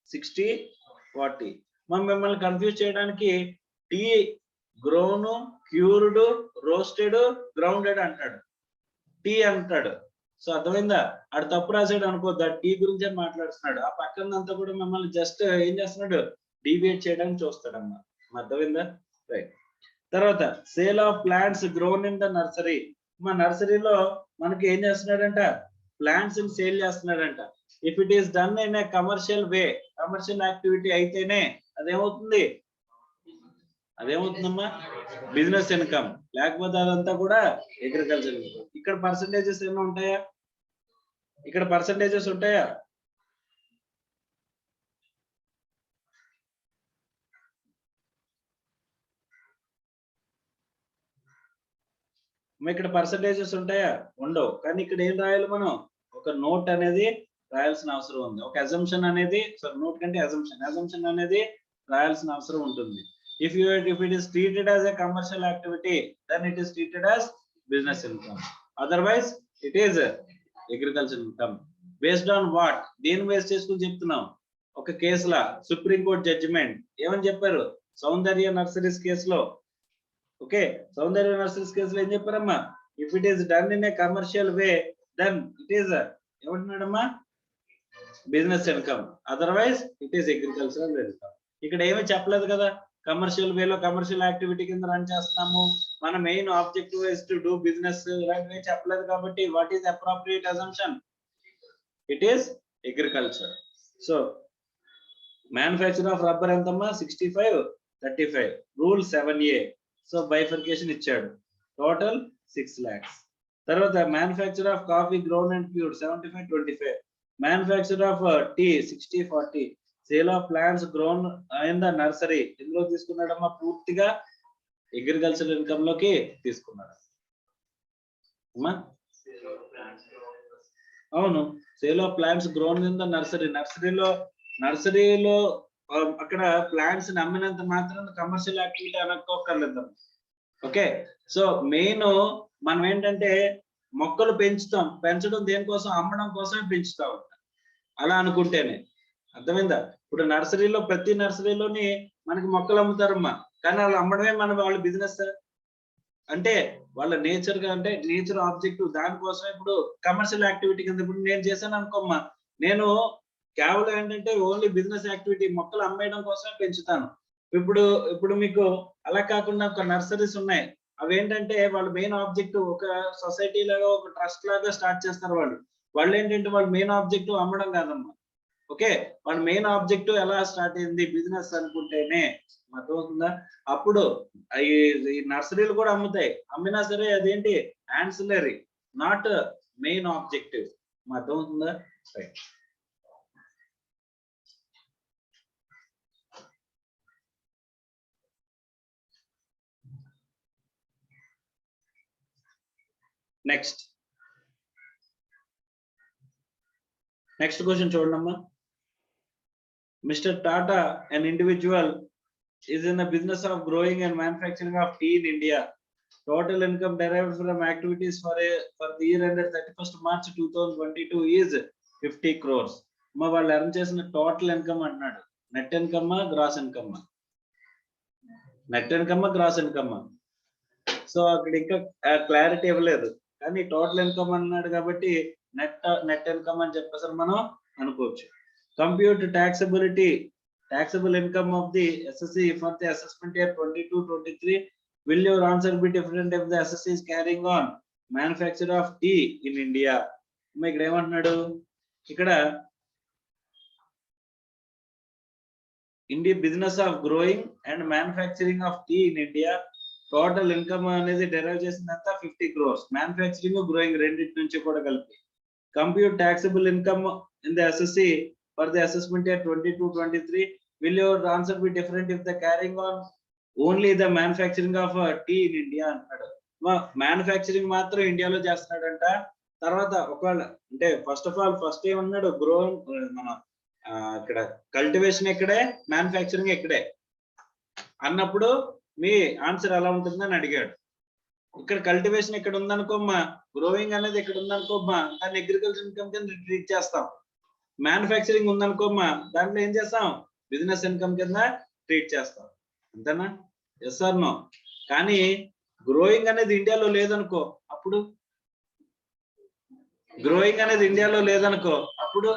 60:40. మిమ్మల్ని కన్ఫ్యూజ్ చేయడానికి tea grown, cured, roasted, grounded అంటాడు, టీ అంటాడు. సో అర్థమైందా? ఆడు తప్పు రాసాడు అనుకోద్దా, టీ గురించే మాట్లాడుతున్నాడు. ఆ పక్కనంతా కూడా మిమ్మల్ని జస్ట్ ఏం చేస్తున్నాడు? డిబేట్ చేయడానికి చూస్తాడమ్మా. అర్థమైందా? రైట్. తర్వాత sale of plants grown in the nursery. మా నర్సరీలో మనకి ఏం చేస్తున్నాడంట? ప్లాంట్స్ సేల్ చేస్తున్నాడంట. If it is done in a commercial way, commercial activity అయితేనే అదేమవుతుంది, అదేమవుతుందమ్మా బిజినెస్ ఇన్కమ్, లేకపోతే అదంతా కూడా అగ్రికల్చర్ ఇన్కమ్. ఇక్కడ పర్సంటేజెస్ ఏమైనా ఉంటాయా, ఇక్కడ పర్సంటేజెస్ ఉంటాయా? ఇక్కడ పర్సంటేజెస్ ఉంటాయా? ఉండవు. కానీ ఇక్కడ ఏం రాయాలి మనం, ఒక నోట్ అనేది రాయాల్సిన అవసరం ఉంది, ఒక అజంప్షన్ అనేది, నోట్ కంటే అజంప్షన్ అనేది రాయాల్సిన అవసరం ఉంటుంది. if it is treated as a commercial activity, then it is treated as business income, otherwise it is agricultural income. based on what, దేని బేస్ చేసుకుని చెప్తున్నాం, ఒక కేసులా సుప్రీం కోర్ట్ జడ్జిమెంట్ ఏమని చెప్పారు, సౌందర్య నర్సరీస్ కేసులో. ఓకే, సౌందర్య నర్సరీస్ కేసులో ఏం చెప్పారమ్మా, if it is done in a commercial way then it is ఏమంటున్నాడమ్మా business income, otherwise it is agricultural income. ఇక్కడ ఏమీ చెప్పలేదు కదా, కమర్షియల్ వేలో కమర్షియల్ యాక్టివిటీ కింద రన్ చేస్తున్నాము, మన main objective is to do business, ఇలాంటివి చెప్పలేదు. కాబట్టి what is appropriate assumption, it is agriculture. So manufacture of rubber ఎంతమ్మా 65, 35, రూల్ 7A. సో బైఫర్కేషన్ ఇచ్చాడు, టోటల్ 6 lakhs. తర్వాత manufacture of coffee ground and pure 75, 25, manufacture of tea 60, 40, sale of plants grown in the nursery ఇందులో తీసుకున్నాడమ్మా, పూర్తిగా agriculture income లోకి తీసుకున్నాడు అమ్మా. అవును, sale of plants grown in the nursery, నర్సరీలో అక్కడ ప్లాంట్స్ అమ్మినంత మాత్రం కమర్షియల్ యాక్టివిటీ అనుకోకర్లేదు. ఓకే, సో మెయిన్ మనం ఏంటంటే మొక్కలు పెంచడం దేనికోసం, అమ్మడం కోసమే పెంచుతా ఉంటాం, అలా అనుకుంటేనే. అర్థమైందా? ఇప్పుడు నర్సరీలో ప్రతి నర్సరీలోని మనకి మొక్కలు అమ్ముతారమ్మా, కానీ వాళ్ళు అమ్మడమే వాళ్ళ బిజినెస్ అంటే వాళ్ళ నేచర్ గా, అంటే నేచర్ ఆబ్జెక్టివ్ దానికోసం. ఇప్పుడు కమర్షియల్ యాక్టివిటీ కింద ఇప్పుడు నేను చేశాను అనుకోమ్మా, నేను కేవలం ఏంటంటే ఓన్లీ బిజినెస్ యాక్టివిటీ మొక్కలు అమ్మేయడం కోసమే పెంచుతాను. ఇప్పుడు మీకు అలా కాకుండా ఒక నర్సరీస్ ఉన్నాయి, అవి ఏంటంటే వాళ్ళ మెయిన్ ఆబ్జెక్టివ్ ఒక సొసైటీ లాగా, ఒక ట్రస్ట్ లాగా స్టార్ట్ చేస్తారు వాళ్ళు ఏంటంటే వాళ్ళ మెయిన్ ఆబ్జెక్టివ్ అమ్మడం కాదమ్మా. ఓకే, వాళ్ళ మెయిన్ ఆబ్జెక్టివ్ ఎలా స్టార్ట్ అయింది, బిజినెస్ అనుకుంటేనే. అర్థమవుతుందా? అప్పుడు ఈ నర్సరీలు కూడా అమ్ముతాయి, అమ్మినా సరే అదేంటి యాన్సిలరీ, నాట్ మెయిన్ ఆబ్జెక్టివ్. అర్థమవుతుందా? రైట్. నెక్స్ట్ క్వశ్చన్ చూడండి. Mr. Tata, an individual, is in the business of growing and manufacturing of tea in India. Total income derived from activities for the year ended 31st March 2022 is 50 crores. వాళ్ళు earn చేసిన total income అంటున్నాడు, net income gross income, net income gross income. So అక్కడ ఇంకా clarity ఇవ్వలేదు, కానీ total income అన్నాడు కాబట్టి net income అని చెప్పేసి మనం అనుకోవచ్చు. Compute taxable income of the SSC for the assessment year 22-23. Will your answer be different if the SSC is carrying on manufacture of tea in India? ఇక్కడ ఏమంటున్నాడు, ఇక్కడ India business of growing and manufacturing of tea in India, total income అనేది derive చేసిందంతా 50 crores, manufacturing growing రెండింటి నుంచి కూడా కలిపి. Compute taxable income in the SSC for the assessment year 22-23. Will your answer be different if the carrying on only the manufacturing of tea in India అంటాడు. Manufacturing మాత్రం ఇండియాలో చేస్తున్నాడంట. తర్వాత ఒకవేళ అంటే ఫస్ట్ ఏమన్నాడు, మన ఇక్కడ కల్టివేషన్ ఎక్కడే, మ్యానుఫ్యాక్చరింగ్ ఎక్కడే అన్నప్పుడు మీ ఆన్సర్ ఎలా ఉంటుందని అడిగాడు. ఇక్కడ కల్టివేషన్ ఇక్కడ ఉందనుకోమ్మా, గ్రోయింగ్ అనేది ఇక్కడ ఉందనుకోమ్మా, దాన్ని అగ్రికల్చర్ ఇన్కమ్ కింద ట్రీట్ చేస్తాం. మ్యానుఫ్యాక్చరింగ్ ఉందనుకోమ్మా, దాంట్లో ఏం చేస్తాం, బిజినెస్ ఇన్కమ్ కింద ట్రీట్ చేస్తాం. అంతేనా? Yes or no? కానీ గ్రోయింగ్ అనేది ఇండియాలో లేదనుకో, అప్పుడు అప్పుడు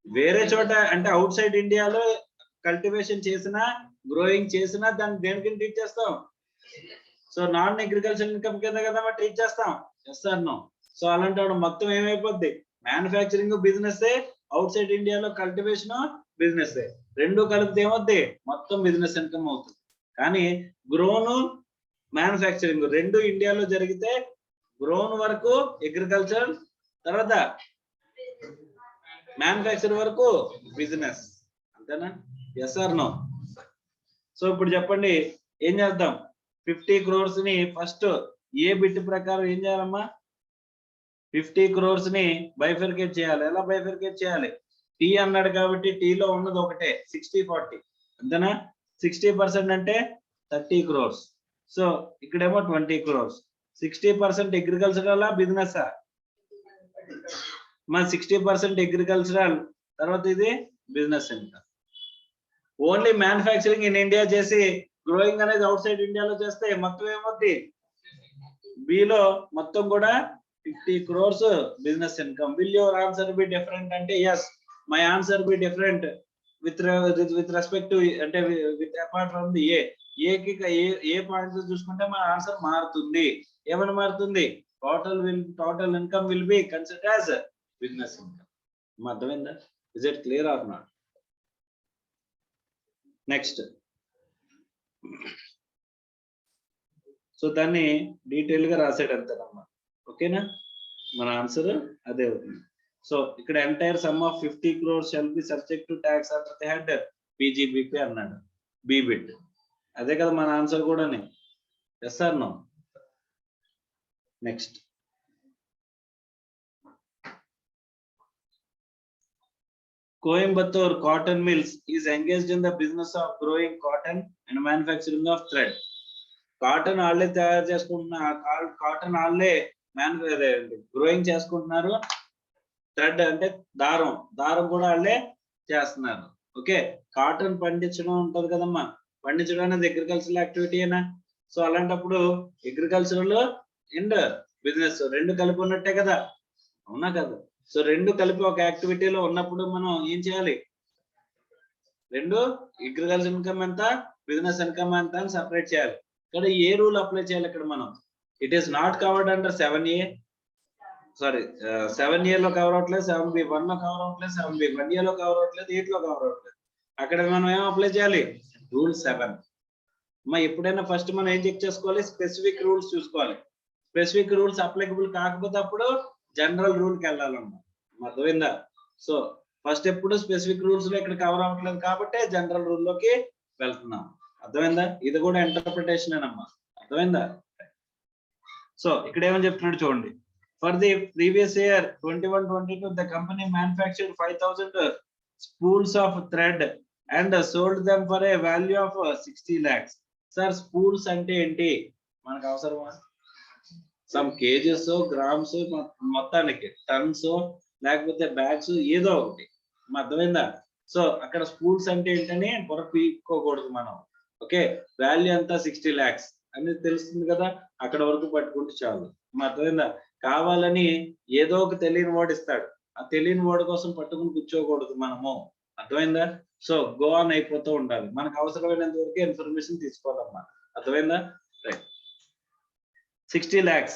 వేరే చోట అంటే అవుట్ సైడ్ ఇండియాలో కల్టివేషన్ చేసినా గ్రోయింగ్ చేసినా దాన్ని దేనికి ట్రీట్ చేస్తాం? సో నాన్ అగ్రికల్చర్ ఇన్కమ్ కింద కదా ట్రీట్ చేస్తాం. Yes or no? సో అలాంటి మొత్తం ఏమైపోద్ది, మ్యానుఫ్యాక్చరింగ్ బిజినెస్ అవుట్ సైడ్ ఇండియాలో కల్టివేషన్ బిజినెస్, రెండు కలిపితే ఏమవుద్ది మొత్తం బిజినెస్ ఇన్కమ్ అవుతుంది. కానీ గ్రోన్ మ్యానుఫ్యాక్చరింగ్ రెండు ఇండియాలో జరిగితే గ్రోన్ వరకు అగ్రికల్చర్, తర్వాత మ్యానుఫ్యాక్చర్ వరకు బిజినెస్. అంతేనా? Yes or no? సో ఇప్పుడు చెప్పండి ఏం చేద్దాం? 50 crores ని ఫస్ట్ ఏ బిట్ ప్రకారం ఏం చేయాలమ్మా? 50 crores ని బైఫర్కేట్ చేయాలి. ఎలా బైఫర్కేట్ చేయాలి? టీ అన్నాడు కాబట్టి టీలో ఉన్నది ఒకటే 60-40, అంతేనా? 60% అంటే 30 crores. సో ఇక్కడేమో 20 crores. 60% agricultural business? మన 60% అగ్రికల్చరల్, తర్వాత ఇది business income. Only manufacturing in India చేసి గ్రోయింగ్ అనేది అవుట్ సైడ్ ఇండియాలో చేస్తే మొత్తం ఏమవుద్ది? బిలో మొత్తం కూడా 50 crores business income. Will your answer be different అంటే yes, my answer be different with respect to అంటే with apart from the a points చూసుకుంటే మన ఆన్సర్ మారుతుంది. ఏమైనా మారుతుంది? Total income will be considered as business income. అర్థమైందా? Is it clear or not? Next, so దాన్ని detail గా రాసాడు అంతేనమ్మా. ఓకేనా? మన ఆన్సర్ అదే అవుతుంది. సో ఇక్కడ entire sum of 50 crores shall be subject to tax under the head PGBP అన్నాడు. బి బిట్ అదే కదా మన ఆన్సర్ కూడానే. Yes or no? Next, Coimbatore Cotton Mills is engaged in the business of growing cotton and manufacturing of thread. Cotton వాళ్ళే తయారు చేసుకుంటున్నారు, కాటన్ వాళ్ళే గ్రోయింగ్ చేసుకుంటున్నారు. థ్రెడ్ అంటే దారం కూడా వాళ్ళే చేస్తున్నారు. ఓకే, కాటన్ పండించడం ఉంటది కదమ్మా, పండించడం అనేది అగ్రికల్చరల్ యాక్టివిటీ అయినా. సో అలాంటప్పుడు అగ్రికల్చరల్ అండ్ బిజినెస్ రెండు కలిపి ఉన్నట్టే కదా, అవునా కదా? సో రెండు కలిపి ఒక యాక్టివిటీలో ఉన్నప్పుడు మనం ఏం చేయాలి? రెండు అగ్రికల్చర్ ఇన్కమ్ ఎంత, బిజినెస్ ఇన్కమ్ ఎంత అని సపరేట్ చేయాలి. ఇక్కడ ఏ రూల్ అప్లై చేయాలి? ఇక్కడ మనం it is not covered under 7A, sorry 7A లో కవర్ అవట్లేదు, 7B1 లో కవర్ అవట్లేదు, 7B1A లో కవర్ అవట్లేదు, 8 లో కవర్ అవట్లేదు. అక్కడ మనం ఏం అప్లై చేయాలి? రూల్ 7. అమ్మా ఎప్పుడైనా ఫస్ట్ మనం ఏం చెక్ చేసుకోవాలి? స్పెసిఫిక్ రూల్స్ చూసుకోవాలి. స్పెసిఫిక్ రూల్స్ అప్లికబుల్ కాకపోతే అప్పుడు జనరల్ రూల్ కి వెళ్ళాలమ్మా. అర్థమైందా? సో ఫస్ట్ ఎప్పుడు స్పెసిఫిక్ రూల్స్ లో ఇక్కడ కవర్ అవ్వట్లేదు కాబట్టి జనరల్ రూల్ లోకి వెళ్తున్నాం. అర్థమైందా? ఇది కూడా ఇంటర్ప్రిటేషన్ అమ్మా. అర్థమైందా? సో ఇక్కడ ఏమని చెప్తున్నాడు చూడండి. For the previous year 21-22 the company manufactured 5000 spools of thread and sold them for a value of 60 lakhs. Sir spools అంటే ఏంటి మనకు అవసరమా? సమ్ కేజెస్, గ్రామ్స్, మొత్తానికి టన్స్ లేకపోతే బ్యాగ్స్ ఏదో ఒకటి. అర్థమైందా? సో అక్కడ స్పూల్స్ అంటే ఏంటని పీక్కోకూడదు మనం. ఓకే, వాల్యూ అంతా 60 lakhs అనేది తెలుస్తుంది కదా, అక్కడ వరకు పట్టుకుంటే చాలు. అర్థమైందా? కావాలని ఏదో ఒక తెలియని వాడు ఇస్తాడు, ఆ తెలియని వాడి కోసం పట్టుకుని కూర్చోకూడదు మనము. అర్థమైందా? సో గో ఆన్ అయిపోతూ ఉండాలి. మనకు అవసరమైనంత వరకు ఇన్ఫర్మేషన్ తీసుకోవాలమ్మా. అర్థమైందా? Right. 60 lakhs.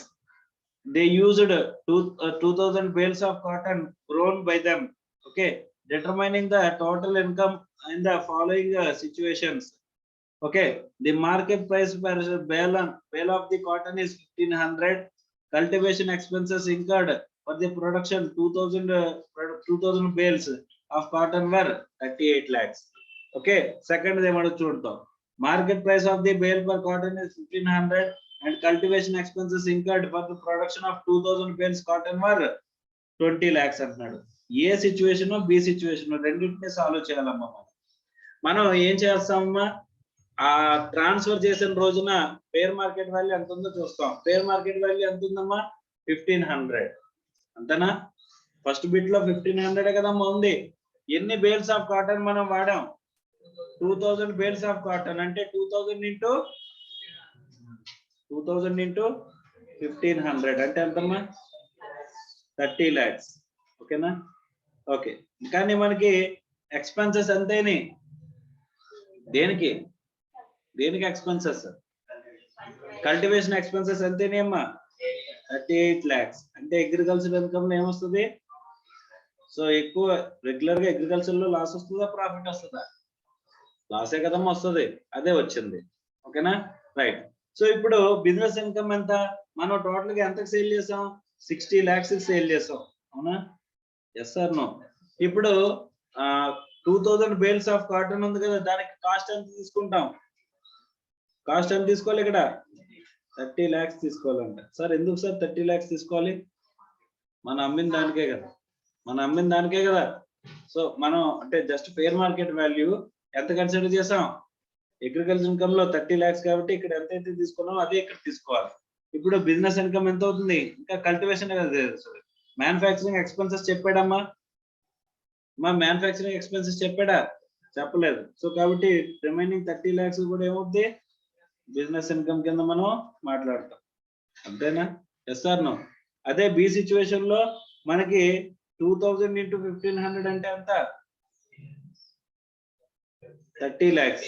They used 2000 bales of cotton grown by them. Okay, determining the total income in the following situations. Okay, the market price per bale of the cotton is 1500. Cultivation expenses incurred for the production 2000 bales of cotton were 38 lakhs. Okay, second market price of the bale per cotton is 1500 and cultivation expenses incurred for the production of 2000 bales cotton were 20 lakhs అంటున్నాడు. ఏ situation B situation రెండింటిని solve చేయాలమ్మా. మనం ఏం చేస్తామమ్మా? ఆ transfer చేసిన రోజున fair market value ఎంత ఉందో చూస్తాం. ఫేర్ మార్కెట్ వాల్యూ ఎంత ఉందమ్మా? 1500. అంతేనా? ఫస్ట్ బిట్ లో 1500 కదమ్మా ఉంది. ఎన్ని బేల్స్ ఆఫ్ కాటన్ మనం వాడాం? 2000 బేల్స్ ఆఫ్ కాటన్ అంటే 2000 into 1500 అంటే ఎంతమ్మా? 30 lakhs. ఓకేనా? ఓకే, కానీ మనకి ఎక్స్పెన్సెస్ ఎంతైనాయి? దేనికి ఎక్స్పెన్సెస్? కల్టివేషన్ ఎక్స్పెన్సెస్ ఎంతైనాయి అమ్మా? 38 lakhs. అంటే అగ్రికల్చర్ ఇన్కమ్ లో ఏమొస్తుంది? సో ఎక్కువ రెగ్యులర్ గా అగ్రికల్చర్ లో లాస్ వస్తుందా ప్రాఫిట్ వస్తుందా? లాసే కదమ్మా వస్తుంది, అదే వచ్చింది. ఓకేనా, రైట్. సో ఇప్పుడు బిజినెస్ ఇన్కమ్ ఎంత? మనం టోటల్ గా ఎంతకు సేల్ చేసాం? 60 lakhs సేల్ చేసాం, అవునా? Yes or no? ఇప్పుడు 2000 bales ఆఫ్ కాటన్ ఉంది కదా, దానికి కాస్ట్ ఎంత తీసుకుంటాం? కాస్ట్ ఎంత తీసుకోవాలి ఇక్కడ? 30 lakhs తీసుకోవాలంట. సార్ ఎందుకు సార్ 30 lakhs తీసుకోవాలి? మనం అమ్మిన దానికే కదా. సో మనం అంటే జస్ట్ ఫేర్ మార్కెట్ వాల్యూ ఎంత కన్సిడర్ చేసాం? అగ్రికల్చర్ ఇన్కమ్ లో 30 lakhs కాబట్టి ఇక్కడ ఎంత అయితే తీసుకున్నామో అదే ఇక్కడ తీసుకోవాలి. ఇప్పుడు బిజినెస్ ఇన్కమ్ ఎంత అవుతుంది? ఇంకా కల్టివేషన్ కదా. మ్యానుఫ్యాక్చరింగ్ ఎక్స్పెన్సెస్ చెప్పాడమ్మా? మా మ్యానుఫ్యాక్చరింగ్ ఎక్స్పెన్సెస్ చెప్పాడా? చెప్పలేదు. సో కాబట్టి రిమైనింగ్ 30 lakhs కూడా ఏమవుతుంది? బిజినెస్ ఇన్కమ్ కింద మనం మాట్లాడతాం, అంతేనా? Yes or no? అదే బి సిచ్యువేషన్ లో మనకి 2000 into 1500 అంటే ఎంత? 30 lakhs.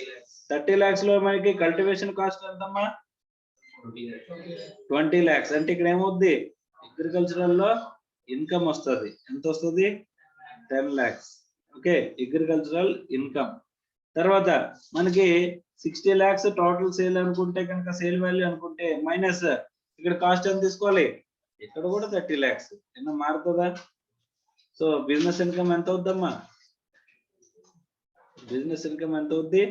30 lakhs లో మనకి కల్టివేషన్ కాస్ట్ ఎంతమ్మా? 20 lakhs. అంటే ఇక్కడ ఏమవుద్ది? అగ్రికల్చరల్ లో ఇన్కమ్ వస్తుంది. ఎంత వస్తుంది? 10 lakhs. Okay, agricultural income. తర్వాత మనకి 60 lakhs టోటల్ సేల్ అనుకుంటే కనుక, సేల్ వాల్యూ అనుకుంటే మైనస్ ఇక్కడ కాస్ట్ ఎంత తీసుకోవాలి? ఇక్కడ కూడా 30 lakhs. ఏమన్నా మారుతుందా? సో బిజినెస్ ఇన్కమ్ ఎంత అవుద్దమ్మా? బిజినెస్ ఇన్కమ్ ఎంత అవుద్ది?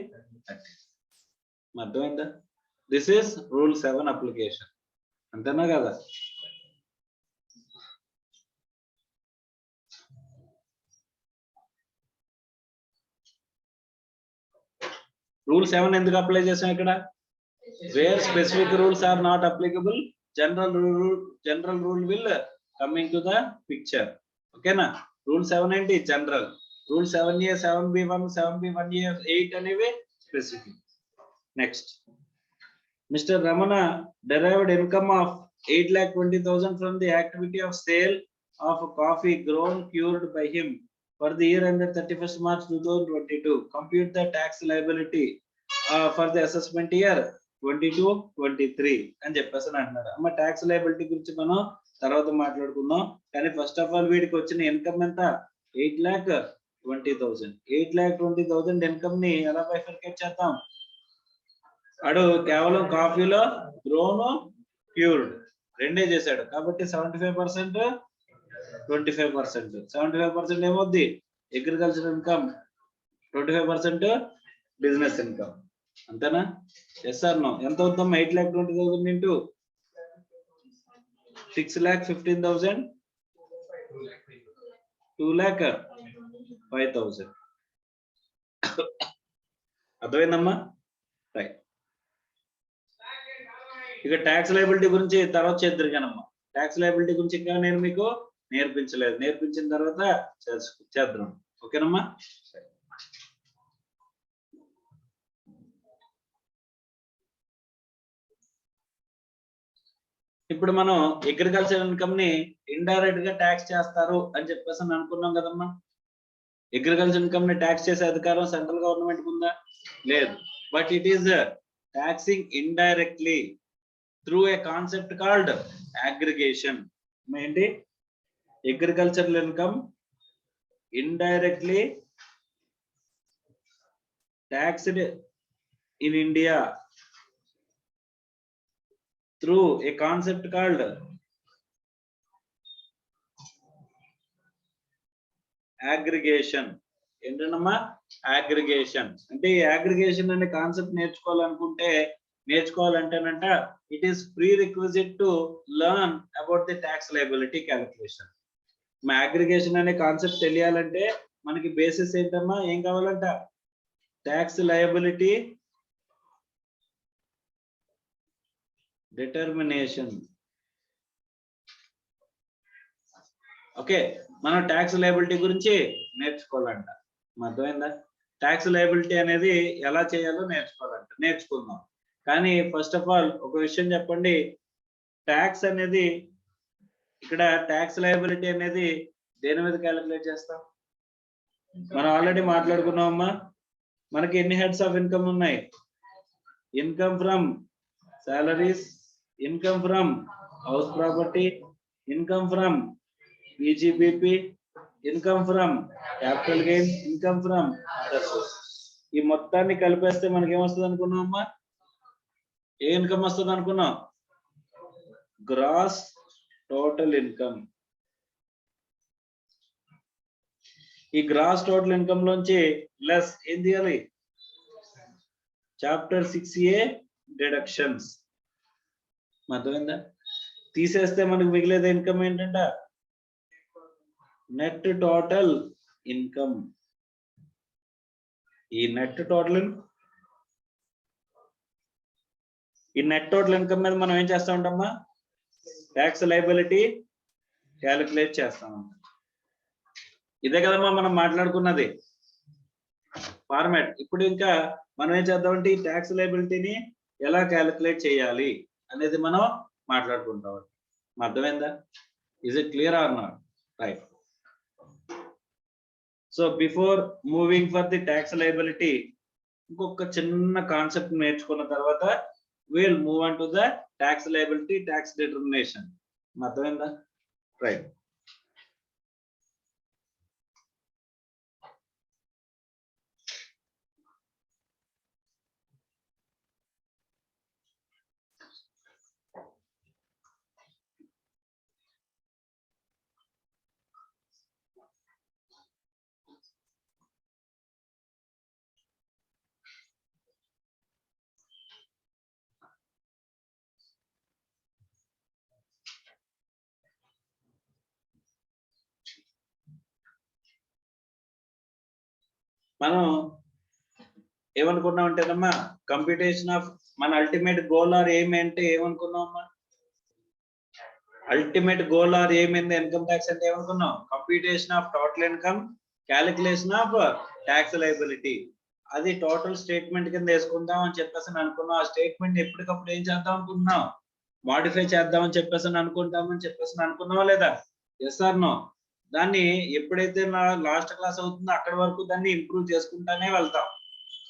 30. అర్థమైందా? దిస్ ఈస్ రూల్ 7 అప్లికేషన్, అంతేనా కదా? రూల్ 7 ఎందుకు అప్లై చేసాం ఇక్కడ? Where specific rules are not applicable, general rule will coming to the picture. ఓకేనా? రూల్ 7 ఏంటి? General. Rule 7A, 7B1, 7B1A, 8 అనేవి specific. Next, mister Ramana derived income of 8,20,000 from the activity of sale of coffee grown cured by him for the year ended 31st March 2022. Compute the tax liability for the assessment year 22-23 అని చెప్పేసి అంటున్నారు. అమ్మ tax liability గురించి మనం తర్వాత మాట్లాడుకుందాం. కానీ first of all వీడికి వచ్చిన ఇన్కమ్ ఎంత? 8,20,000. 8,20,000 ఇన్కమ్ ని ఎలా బైఫర్కేట్ చేద్దాం? అడు కేవలం కాఫీలో గ్రోన్ క్యూర్డ్ రెండే చేశాడు కాబట్టి 75%, 25%. 75% ఏమవుద్ది? అగ్రికల్చర్ ఇన్కమ్, 25% బిజినెస్ ఇన్కమ్, అంతేనా? Yes or no? ఎంత అవుతాం? 8,20,000 ఇంటూ 6,15,000, 2,05,000. అర్థమైందమ్మా? రైట్. ఇక ట్యాక్స్ లయబిలిటీ గురించి తర్వాత చేద్దరు కానమ్మా. ట్యాక్స్ లయబిలిటీ గురించి ఇంకా నేను మీకు నేర్పించలేదు. నేర్పించిన తర్వాత చేద్దాం. ఓకేనమ్మా? ఇప్పుడు మనం అగ్రికల్చర్ ఇన్కమ్ ని ఇండైరెక్ట్ గా ట్యాక్స్ చేస్తారు అని చెప్పేసి అనుకున్నాం కదమ్మా. అగ్రికల్చర్ ఇన్కమ్ ని ట్యాక్స్ చేసే అధికారం సెంట్రల్ గవర్నమెంట్ ఉందా? లేదు. But it is taxing indirectly through a concept called aggregation. ఏంటి? agricultural income indirectly taxed in India through a concept called aggregation. ఏంటన్నమ్మా? అగ్రిగేషన్. అంటే ఈ అగ్రిగేషన్ అనే కాన్సెప్ట్ నేర్చుకోవాలంటేనంట it is prerequisite to learn about the tax liability calculation. మా aggregation అనే concept తెలియాలంటే మనకి బేసిస్ ఏంటమ్మా? ఏం కావాలంట? Tax liability determination. ఓకే, మనం ట్యాక్స్ లయబిలిటీ గురించి నేర్చుకోవాలంట. అర్థమైందా? ట్యాక్స్ లయబిలిటీ అనేది ఎలా చేయాలో నేర్చుకుందాం. కానీ ఫస్ట్ ఆఫ్ ఆల్ ఒక విషయం చెప్పండి. ట్యాక్స్ అనేది ఇక్కడ ట్యాక్స్ లయబిలిటీ అనేది దేని మీద క్యాలిక్యులేట్ చేస్తాం? మనం ఆల్రెడీ మాట్లాడుకున్నామమ్మా. మనకి ఎన్ని హెడ్స్ ఆఫ్ ఇన్కమ్ ఉన్నాయి? Income from salaries, income from house property, income from EGBP, income from capital gain, income from other source. ఈ మొత్తాన్ని కలిపేస్తే మనకి ఏమొస్తుంది అనుకున్నాం అమ్మా? ఏ ఇన్కమ్ వస్తుంది అనుకున్నాం? Gross total income. ఈ గ్రాస్ టోటల్ ఇన్కమ్ లోంచి లెస్ ఏం తీయాలి? Chapter 6A deductions. అర్థమైందా? తీసేస్తే మనకు మిగిలేది ఇన్కమ్ ఏంటంట? Net total income. ఈ నెట్ టోటల్ ఇన్కమ్ మీద మనం ఏం చేస్తా ఉంటామా? ట్యాక్స్ లయబిలిటీ క్యాలిక్యులేట్ చేస్తాం. ఇదే కదమ్మా మనం మాట్లాడుకున్నది ఫార్మాట్. ఇప్పుడు ఇంకా మనం ఏం చేద్దామంటే ఈ ట్యాక్స్ లయబిలిటీని ఎలా క్యాలిక్యులేట్ చేయాలి అనేది మనం మాట్లాడుకుంటాం. అర్థమైందా? Is it clear or not? Right. So before moving for the tax liability ఇంకొక చిన్న కాన్సెప్ట్ నేర్చుకున్న తర్వాత will move on to the tax liability, tax determination. అర్థమైందా? రైట్. మనం ఏమనుకున్నాం అంటేనమ్మా, కంప్యూటేషన్ ఆఫ్ మన అల్టిమేట్ గోల్ ఆర్ ఎయిమ్ అంటే ఏమనుకున్నామమ్మా? Ultimate goal or aim in the income tax అంటే ఏమనుకున్నాం? Computation of total income, calculation of tax liability. అది టోటల్ స్టేట్మెంట్ కింద వేసుకుందాం అని చెప్పేసి అనుకున్నాం. ఆ స్టేట్మెంట్ ఎప్పటికప్పుడు ఏం చేద్దాం అనుకుంటున్నాం? మాడిఫై చేద్దామని చెప్పేసి అనుకుంటామని చెప్పేసి అనుకున్నావా లేదా? Yes or no? దాన్ని ఎప్పుడైతే లాస్ట్ క్లాస్ అవుతుందో అక్కడి వరకు దాన్ని ఇంప్రూవ్ చేసుకుంటానే వెళ్తాం.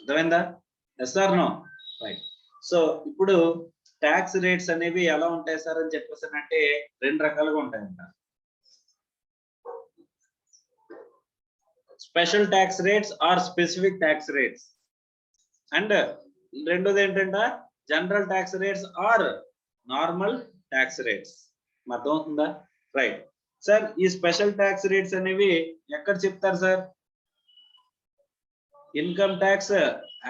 అర్థమైందా? Yes or no? Right. So ఇప్పుడు ట్యాక్స్ రేట్స్ అనేవి ఎలా ఉంటాయి సార్ అని చెప్పేసి అంటే రెండు రకాలుగా ఉంటాయంట. Special tax rates or specific tax rates. And రెండోది ఏంటంటే general tax rates or normal tax rates. అర్థమవుతుందా? రైట్. సార్ ఈ స్పెషల్ ట్యాక్స్ రేట్స్ అనేవి ఎక్కడ చెప్తారు sir? Income tax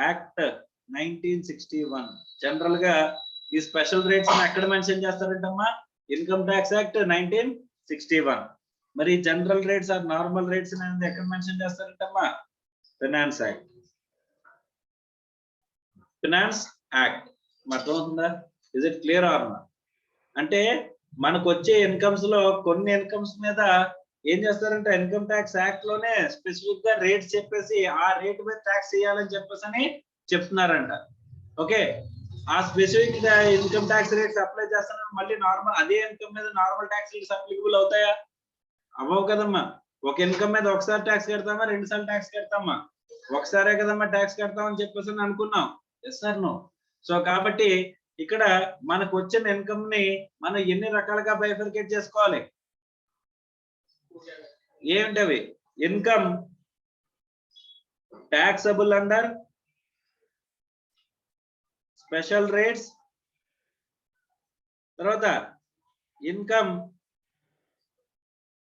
act 1961. General గా ఈ స్పెషల్ రేట్స్ ఎక్కడ మెన్షన్ చేస్తారంటమ్మా? ఇన్కమ్ ట్యాక్స్ యాక్ట్ 1961. మరి general rates or normal rates అనేది ఎక్కడ మెన్షన్ చేస్తారంటమ్మా? Finance act. Finance act. అర్థమవుతుందా? Is it clear or not? అంటే మనకు వచ్చే ఇన్కమ్స్ లో కొన్ని ఇన్కమ్స్ మీద ఏం చేస్తారంటే ఇన్కమ్ ట్యాక్స్ యాక్ట్ లోనే స్పెసిఫిక్ గా రేట్స్ చెప్పేసి ఆ రేట్ మీద ట్యాక్స్ చేయాలని చెప్పేసి అని చెప్తున్నారంట. ఓకే, ఆ specific income tax rates apply చేస్తున్నారు. మళ్ళీ నార్మల్ అదే ఇన్కమ్ మీద నార్మల్ ట్యాక్స్ రేట్స్ అప్లికబుల్ అవుతాయా? అవ్వవు కదమ్మా. ఒక ఇన్కమ్ మీద ఒకసారి ట్యాక్స్ కడతామా, రెండు సార్లు ట్యాక్స్ కడతామా? ఒకసారే కదమ్మా ట్యాక్స్ కడతామని చెప్పేసి అనుకున్నాం. Yes sir no? సో కాబట్టి ఇక్కడ మనకు వచ్చిన ఇన్కమ్ ని మనం ఎన్ని రకాలుగా బైఫర్కేట్ చేసుకోవాలి? ఏమిటవి? Income taxable under special rates, తర్వాత income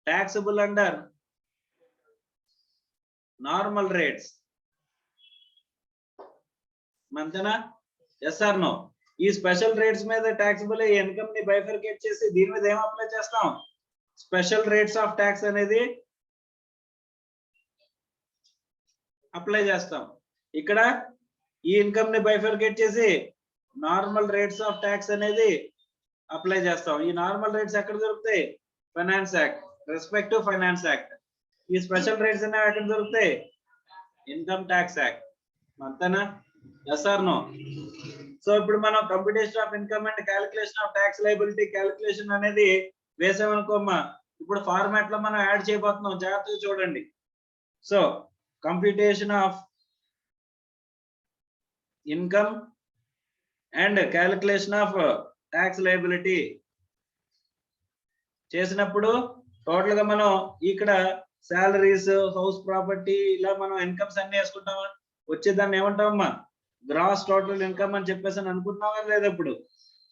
taxable under normal rates. అంతేనా? Yes or no? ఈ స్పెషల్ రేట్స్ మీద ట్యాక్సబుల్ ఇన్కమ్ ని బైఫర్కేట్ చేసి దీని మీద ఏం అప్లై చేస్తాం? స్పెషల్ రేట్స్ ఆఫ్ ట్యాక్స్ అనేది అప్లై చేస్తాం. ఇక్కడ ఈ ఇన్కమ్ ని బైఫర్కేట్ చేసి నార్మల్ రేట్స్ ఆఫ్ ట్యాక్స్ అనేది అప్లై చేస్తాం. ఈ నార్మల్ రేట్స్ ఎక్కడ దొరుకుతాయి? Finance act, respective finance act. ఈ స్పెషల్ రేట్స్ అనేవి ఎక్కడ దొరుకుతాయి? Income tax act. అంతేనా? Yes or no? సో ఇప్పుడు మనం computation of income and calculation of tax liability calculation అనేది వేసామనుకోమ్మా, ఇప్పుడు ఫార్మాట్ లో మనం యాడ్ చేయబోతున్నాం. జాగ్రత్తగా చూడండి. So computation of income and calculation of tax liability చేసినప్పుడు టోటల్ గా మనం ఇక్కడ శాలరీస్, హౌస్ ప్రాపర్టీ, ఇలా మనం ఇన్కమ్స్ అన్ని వేసుకుంటామా? వచ్చేదాన్ని ఏమంటామమ్మా? గ్రాస్ టోటల్ ఇన్కమ్ అని చెప్పేసి అనుకుంటున్నావా లేదా ఇప్పుడు?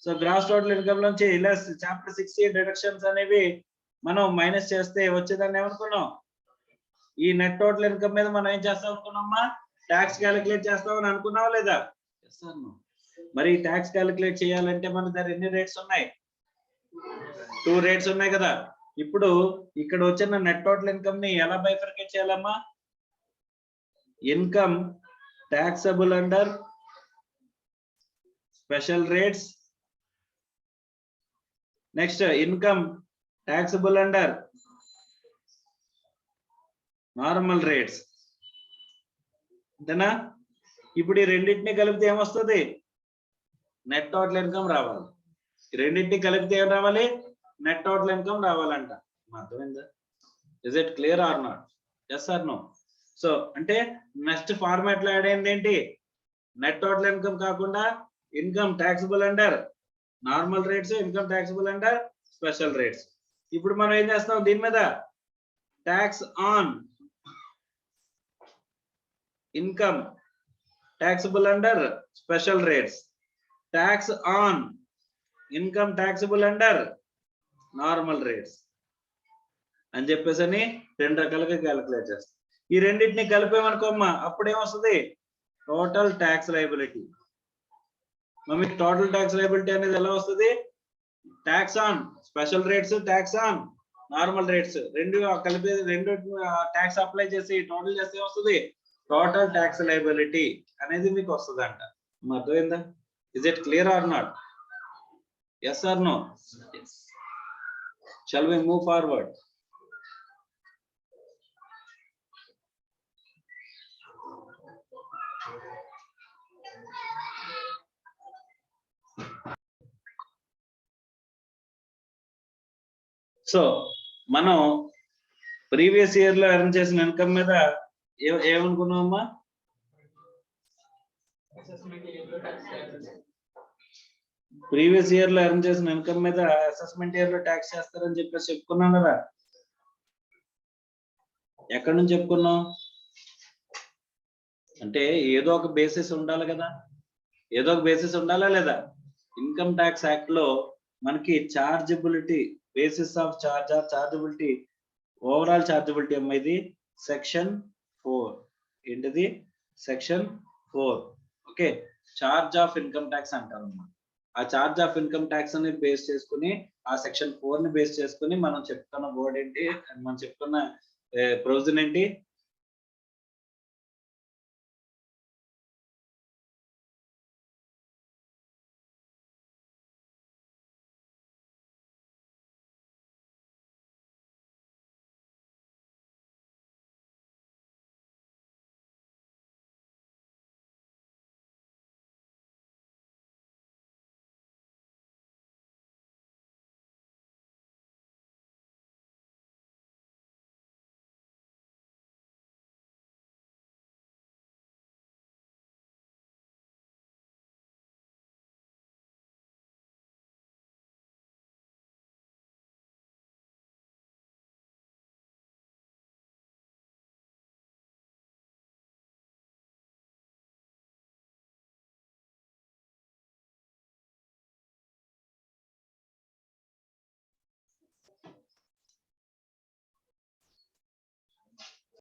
సో గ్రాస్ టోటల్ ఇన్కమ్ నుంచి ఇలా చాప్టర్ 6 డిడక్షన్స్ అనేవి మనం మైనస్ చేస్తే వచ్చేదాన్ని ఏమనుకున్నాం? ఈ నెట్ టోటల్ ఇన్కమ్ మీద మనం ఏం చేస్తాం అనుకున్నామా? ట్యాక్స్ క్యాలిక్యులేట్ చేస్తామని అనుకున్నావా లేదా? మరి ట్యాక్స్ క్యాలిక్యులేట్ చేయాలంటే మన దగ్గర ఎన్ని రేట్స్ ఉన్నాయి? 2 రేట్స్ ఉన్నాయి కదా. ఇప్పుడు ఇక్కడ వచ్చిన నెట్ టోటల్ ఇన్కమ్ ని ఎలా బైఫర్కేట్ చేయాలమ్మా? Income taxable under special rates. Next, income taxable under normal rates. అంతేనా? ఇప్పుడు ఈ రెండింటిని కలిపితే ఏమొస్తుంది? నెట్ టోటల్ ఇన్కమ్ రావాలి. రెండింటిని కలిపితే ఏం రావాలి? నెట్ టోటల్ ఇన్కమ్ రావాలంట. అర్థమైందా? Is it clear or not? Yes or no? So అంటే నెక్స్ట్ ఫార్మాట్ లో యాడ్ అయింది ఏంటి? నెట్ టోటల్ ఇన్కమ్ కాకుండా income taxable under normal rates, income taxable under special rates. ఇప్పుడు మనం ఏం చేస్తాం దీని మీద? Tax on income taxable under special rates, tax on income taxable under normal rates అని చెప్పేసి అని 2 రకాలుగా క్యాలిక్యులేట్ చేస్తాం. ఈ రెండింటిని కలిపేమనుకోమ్మా, అప్పుడు ఏమొస్తుంది? Total tax liability. Mummy total tax liability అనేది ఎలా వస్తుంది? Tax on special rates, tax on normal rates రెండు కలిపి రెండు ట్యాక్స్ అప్లై చేసి టోటల్ చేస్తే వస్తుంది టోటల్ ట్యాక్స్ లయబిలిటీ అనేది మీకు వస్తుంది అంట. అర్థమైందా? Is it clear or not? Yes or no? Shall we move forward? So మనం ప్రీవియస్ ఇయర్ లో ఎర్న్ చేసిన ఇన్కమ్ మీద ఏమనుకున్నామమ్మా? ప్రీవియస్ ఇయర్ లో ఎర్న్ చేసిన ఇన్కమ్ మీద అసెస్మెంట్ ఇయర్ లో ట్యాక్స్ చేస్తారని చెప్పేసి చెప్పుకున్నాం కదా. ఎక్కడి నుంచి చెప్పుకున్నాం? అంటే ఏదో ఒక బేసిస్ ఉండాలి కదా. ఏదో ఒక బేసిస్ ఉండాలా లేదా? ఇన్కమ్ ట్యాక్స్ యాక్ట్ లో మనకి chargeability, basis of charge or chargeability, overall chargeability అమ్మేది సెక్షన్ 4. ఏంటిది? Section 4. Okay, charge of income tax అంటారు అన్నమాట. ఆ చార్జ్ ఆఫ్ ఇన్కమ్ ట్యాక్స్ ని బేస్ చేసుకుని, ఆ సెక్షన్ 4 ని బేస్ చేసుకుని మనం చెప్తున్న వర్డ్ ఏంటి, మనం చెప్తున్న ప్రొవిజన్ ఏంటి?